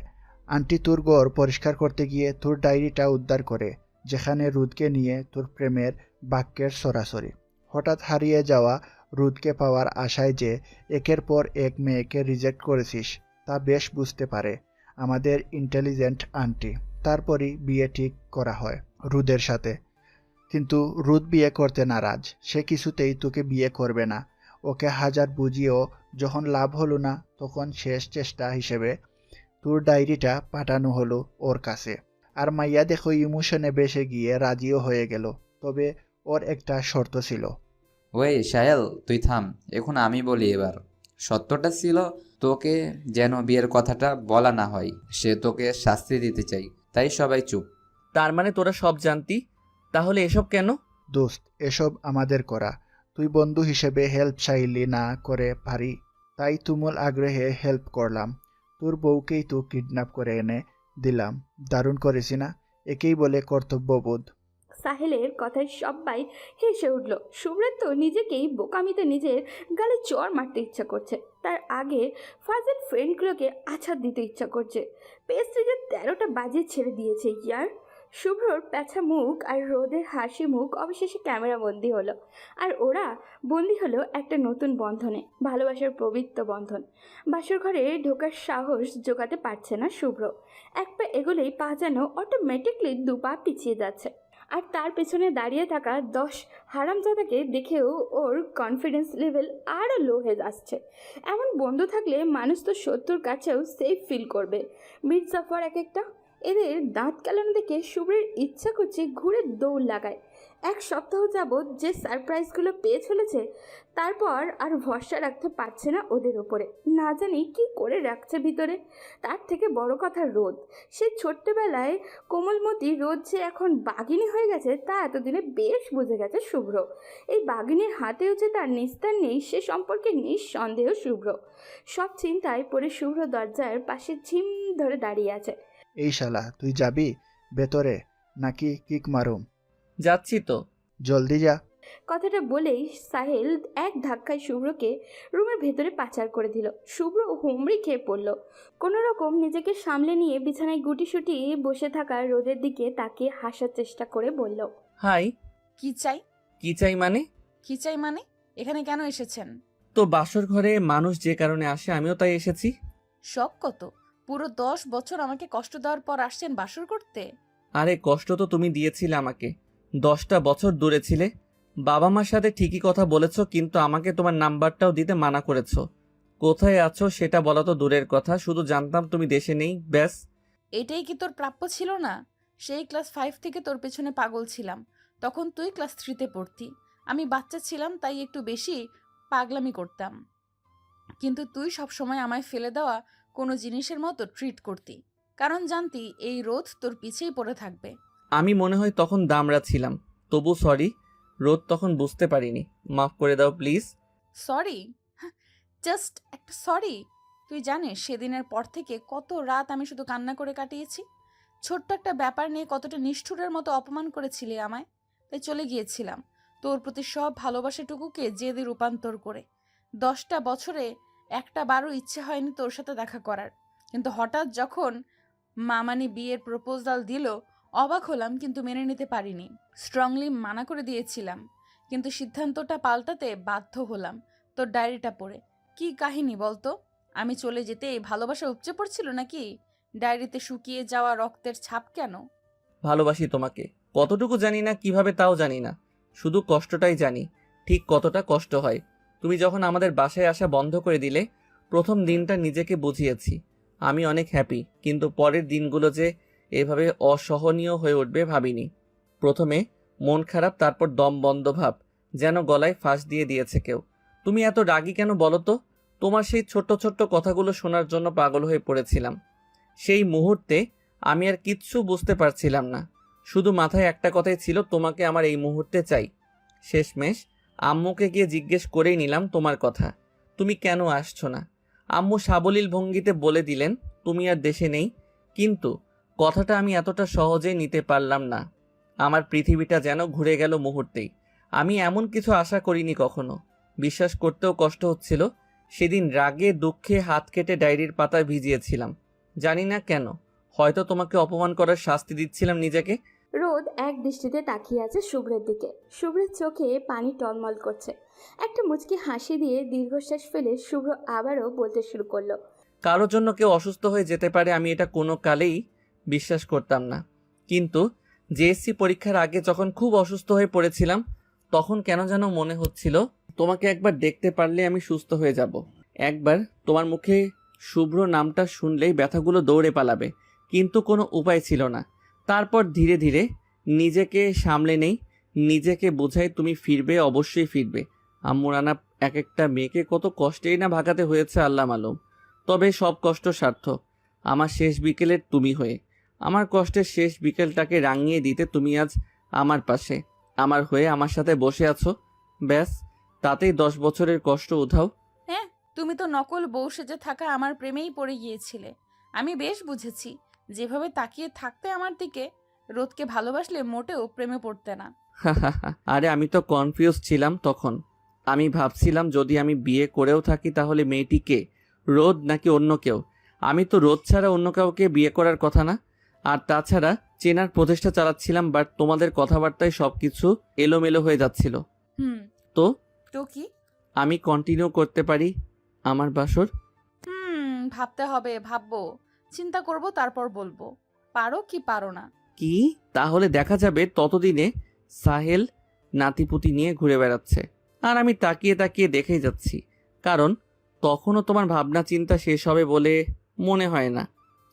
D: আন্টি তোর ঘর পরিষ্কার করতে গিয়ে তোর ডায়েরিটা উদ্ধার করে, যেখানে রুদকে নিয়ে তোর প্রেমের বাক্যের সরাসরি। হঠাৎ হারিয়ে যাওয়া রুদকে পাওয়ার আশায় যে একের পর এক মেয়েকে রিজেক্ট করেছিস তা বেশ বুঝতে পারে আমাদের ইন্টেলিজেন্ট আন্টি। তারপরই বিয়ে ঠিক করা হয় রুদের সাথে। কিন্তু রুদ বিয়ে করতে নারাজ। সে কিছুতেই তোকে বিয়ে করবে না। ওকে হাজার বুঝিয়েও যখন লাভ হলো না, তখন শেষ চেষ্টা হিসেবে তোর ডায়েরিটা পাঠানো হলো ওর কাছে। আর মাইয়া দেখো ইমোশনে বেসে গিয়ে রাজিও হয়ে গেল। তবে ওর একটা শর্ত ছিল।
G: ওই সাহেল, তুই থাম, এখন আমি বলি এবার। সত্যটা ছিল তোকে যেন বিয়ের কথাটা বলা না হয়, সে তোকে শাস্তি দিতে চাই, তাই সবাই চুপ।
B: তার মানে তোরা সব জানতি? তাহলে এসব কেন?
D: দোস্ত, এসব আমাদের করা। তুই বন্ধু হিসেবে হেল্প চাইলি না করে পারি, তাই তুমুল আগ্রহে হেল্প করলাম। তোর বউকেই তো কিডন্যাপ করে এনে দিলাম। দারুণ করেছি না? একেই বলে কর্তব্যবোধ।
C: সাহেলের কথায় সবাই হেসে উঠল। সুব্রত নিজেকেই বোকামিতে নিজের গালে চড় মারতে ইচ্ছা করছে। তার আগে ফাজিল ফ্রেন্ডগুলোকে আছাড় দিতে ইচ্ছা করছে। পেস্ট্রিজের 13টা বাজিয়ে ছেড়ে দিয়েছে ইয়ার। শুভ্রর প্যাঁচা মুখ আর রোদের হাসি মুখ অবশেষে ক্যামেরা বন্দি হলো। আর ওরা বন্দি হলো একটা নতুন বন্ধনে, ভালোবাসার পবিত্র বন্ধন। বাসর ঘরে ঢোকার সাহস জোগাতে পারছে না শুভ্র। এক পা এগোলেই পা যেন অটোমেটিকলি 2 পা পিছিয়ে যাচ্ছে। আর তার পেছনে দাঁড়িয়ে থাকা 10 হারামজাদাকে দেখেও ওর কনফিডেন্স লেভেল আরও লো হয়ে আসছে। এমন বন্ধু থাকলে মানুষ তো শত্রুর কাছেও সেফ ফিল করবে। মির্জাফর এক একটা। এদের দাঁত কেলানো দেখে শুভ্রের ইচ্ছা করছে ঘুরে দৌড় লাগায়। 1 সপ্তাহ যাবৎ যে সারপ্রাইজগুলো পেয়ে চলেছে, তারপর আর ভরসা রাখতে পারছে না ওদের ওপরে। না জানি কি করে রাখছে ভিতরে। তার থেকে বড় কথা রোদ। সে ছোট্টবেলায় কোমলমতি রোদ যে এখন বাঘিনী হয়ে গেছে তা এতদিনে বেশ বুঝে গেছে শুভ্র। এই বাঘিনীর হাতেও যে তার নিস্তার নেই সে সম্পর্কে নিঃসন্দেহ শুভ্র। সব চিন্তায় পড়ে শুভ্র দরজার পাশে ঝিম ধরে দাঁড়িয়ে আছে।
D: এই শালা, তুই যাবি ভেতরে নাকি কিক মারুম?
B: যাচ্ছি তো।
D: জলদি যা।
C: কথাটা বলেই সাহেল এক ধাক্কায় শুভ্রকে রুমের ভেতরে পাচার করে দিল। শুভ্র হুমড়ি খেয়ে পড়ল। কোনো রকম নিজেকে সামলে নিয়ে বিছানায় গুটিসুটি বসে থাকা রোদের দিকে তাকিয়ে হাসার চেষ্টা করে বলল,
B: হাই।
A: কি চাই?
B: কি চাই মানে?
A: কি চাই মানে? এখানে কেন এসেছেন?
B: তো বাসর ঘরে মানুষ যে কারণে আসে আমিও তাই এসেছি।
A: শখ কত? পুরো 10 বছর আমাকে কষ্ট দেওয়ার পর আসছেন বাসর করতে?
B: আরে কষ্ট তো তুমি দিয়েছিলে আমাকে। 10টা বছর দূরে ছিলে। বাবা মার সাথে ঠিকই কথা বলেছো, কিন্তু আমাকে তোমার নাম্বারটাও দিতে মানা করেছো। কোথায় আছো সেটা বলা তো দূরের কথা, শুধু জানতাম তুমি দেশে নেই, ব্যাস।
A: এটাই কি তোর প্রাপ্য ছিল না? সেই ক্লাস 5 থেকে তোর পেছনে পাগল ছিলাম। তখন তুই ক্লাস 3তে পড়তি। আমি বাচ্চা ছিলাম তাই একটু বেশি পাগলামি করতাম। কিন্তু তুই সব সময় আমায় ফেলে দেওয়া কোনো জিনিসের মতো ট্রিট করতি, কারণ জানতি এই রোদ তোর পিছেই পড়ে থাকবে।
B: আমি মনে হয় তখন দামড়া ছিলাম। তবু সরি, রোদ তখন বুঝতে পারিনি। মাফ করে দাও প্লিজ।
A: সরি? জাস্ট একটা সরি? তুই জানিস সেদিনের পর থেকে কত রাত আমি শুধু কান্না করে কাটিয়েছি। ছোট্ট একটা ব্যাপার নিয়ে কতটা নিষ্ঠুরের মতো অপমান করেছিলি আমায়, তাই চলে গিয়েছিলাম তোর প্রতি সব ভালোবাসাটুকুকে জেদে রূপান্তর করে। 10টা বছরে একটা বারও ইচ্ছে হয়নি তোর সাথে দেখা করার। কিন্তু হঠাৎ যখন মামানি বিয়ের প্রপোজাল দিল, অবাক হলাম কিন্তু মেনে নিতে পারিনি। স্ট্রংলি মানা করে দিয়েছিলাম, কিন্তু সিদ্ধান্তটা পাল্টাতে বাধ্য হলাম তোর ডায়েরিটা পড়ে। কি কাহিনী বলতো? আমি চলে যেতে এই ভালোবাসা উপচে পড়ছিল নাকি? ডায়েরিতে শুকিয়ে যাওয়া রক্তের ছাপ কেন?
B: ভালোবাসি তোমাকে, কতটুকু জানি না, কিভাবে তাও জানি না। শুধু কষ্টটাই জানি, ঠিক কতটা কষ্ট হয়। তুমি যখন আমাদের বাসায় আসা বন্ধ করে দিলে, প্রথম দিনটা নিজেকে বুঝিয়েছি আমি অনেক হ্যাপি, কিন্তু পরের দিনগুলো যে এভাবে অসহনীয় হয়ে উঠবে ভাবিনি। প্রথমে মন খারাপ, তারপর দম বন্ধ ভাব, যেন গলায় ফাঁস দিয়ে দিয়েছে কেউ। তুমি এত রাগী কেন বলো তো? তোমার সেই ছোট্ট ছোট্ট কথাগুলো শোনার জন্য পাগল হয়ে পড়েছিলাম। সেই মুহূর্তে আমি আর কিচ্ছু বুঝতে পারছিলাম না, শুধু মাথায় একটা কথাই ছিল, তোমাকে আমার এই মুহূর্তে চাই। শেষমেশ আম্মুকে গিয়ে জিজ্ঞেস করেই নিলাম তোমার কথা, তুমি কেন আসছো না। আম্মু সাবলীল ভঙ্গিতে বলে দিলেন তুমি আর দেশে নেই, কিন্তু কথাটা আমি এতটা সহজেই নিতে পারলাম না। আমার পৃথিবীটা যেন ঘুরে গেল মুহূর্তেই। আমি এমন কিছু আশা করিনি কখনো, বিশ্বাস করতেও কষ্ট হচ্ছিল। সেদিন রাগে দুঃখে হাত কেটে ডায়েরির পাতায় ভিজিয়েছিলাম, জানি না কেন, হয়তো তোমাকে অপমান করার শাস্তি দিচ্ছিলাম নিজেকে।
C: রোদ এক দৃষ্টিতে তাকিয়ে আছে শুভ্রের দিকে। শুভ্রের চোখে পানি টলমল করছে। একটা মুচকি হাসি দিয়ে দীর্ঘশ্বাস ফেলে শুভ্র আবারও বলতে শুরু করলো।
B: কারোর জন্য কেউ অসুস্থ হয়ে যেতে পারে, আমি এটা কোনো কালেই বিশ্বাস করতাম না। কিন্তু জেএসসি পরীক্ষার আগে যখন খুব অসুস্থ হয়ে পড়েছিলাম, তখন কেন যেন মনে হচ্ছিল তোমাকে একবার দেখতে পারলে আমি সুস্থ হয়ে যাব। একবার তোমার মুখে শুভ্র নামটা শুনলেই ব্যথাগুলো দৌড়ে পালাবে, কিন্তু কোনো উপায় ছিল না। তারপর ধীরে ধীরে নিজেকে সামলে নেই, নিজেকে বোঝাই তুমি ফিরবে, অবশ্যই ফিরবে। আম্মুর আনা এক একটা মেয়েকে কত কষ্টেই না ভাগাতে হয়েছে আল্লাহ মালুম। তবে সব কষ্ট সার্থক, আমার শেষ বিকেলের তুমি হয়ে। আমার কষ্টের শেষ বিকেলটাকে রাঙিয়ে দিতে তুমি আজ আমার পাশে, আমার হয়ে আমার সাথে বসে আছো। ব্যাস, তাতেই 10 বছরের কষ্ট উধাও।
A: হ্যাঁ, তুমি তো নকল বউ সেজে থাকা আমার প্রেমেই পড়ে গিয়েছিলে। আমি বেশ বুঝেছি, যেভাবে তাকিয়ে থাকতে আমার দিকে, রোদকে ভালোবাসলে মোটেও প্রেমে পড়তে না।
B: আরে আমি তো কনফিউজ ছিলাম তখন। আমি ভাবছিলাম যদি আমি বিয়ে করেও থাকি তাহলে মেয়েটি কে, রোদ নাকি অন্য কেউ। আমি তো রোদ ছাড়া অন্য কাউকে বিয়ে করার কথা না। আর তাছাড়া চেনার প্রচেষ্টা চালাচ্ছিলাম, বাট তোমাদের কথাবার্তায় সবকিছু এলোমেলো হয়ে যাচ্ছিল।
A: হুম,
B: তো
A: তো কি?
B: আমি কন্টিনিউ করতে পারি আমার বাসর?
A: ভাবতে হবে, ভাববো, চিন্তা করব, তারপর বলবো। পারো কি পারো না।
B: কি? তাহলে দেখা যাবে ততদিনে সাহেল নাতিপুতি নিয়ে ঘুরে বেড়াচ্ছে, আর আমি তাকিয়ে তাকিয়ে দেখেই যাচ্ছি। কারণ তখনও তোমার ভাবনা চিন্তা শেষ হবে বলে মনে হয় না।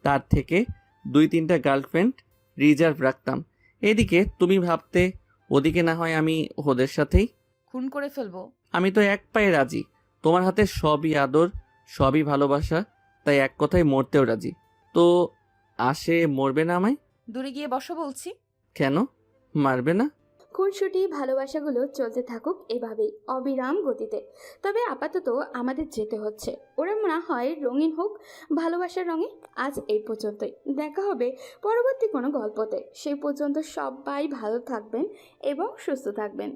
B: তার থেকে 2-3টা গার্লফ্রেন্ড রিজার্ভ রাখতাম। এদিকে তুমি ভাবতে, ওদিকে না হয় আমি ওদের সাথেই
A: খুন করে ফেলবো।
B: আমি তো এক পায়ে রাজি। তোমার হাতে সবই আদর, সবই ভালোবাসা, তাই এক কথায় মরতেও রাজি। তো আসে মরবে না আমায়?
A: দূরে গিয়ে বসো বলছি।
B: কেন মারবে না?
C: খুনসুটি ভালোবাসাগুলো চলতে থাকুক এভাবেই অবিরাম গতিতে। তবে আপাতত আমাদের যেতে হচ্ছে। ওরা না হয় রঙিন হোক ভালোবাসার রঙে। আজ এই পর্যন্তই, দেখা হবে পরবর্তী কোনো গল্পতে। সেই পর্যন্ত সবাই ভালো থাকবেন এবং সুস্থ থাকবেন।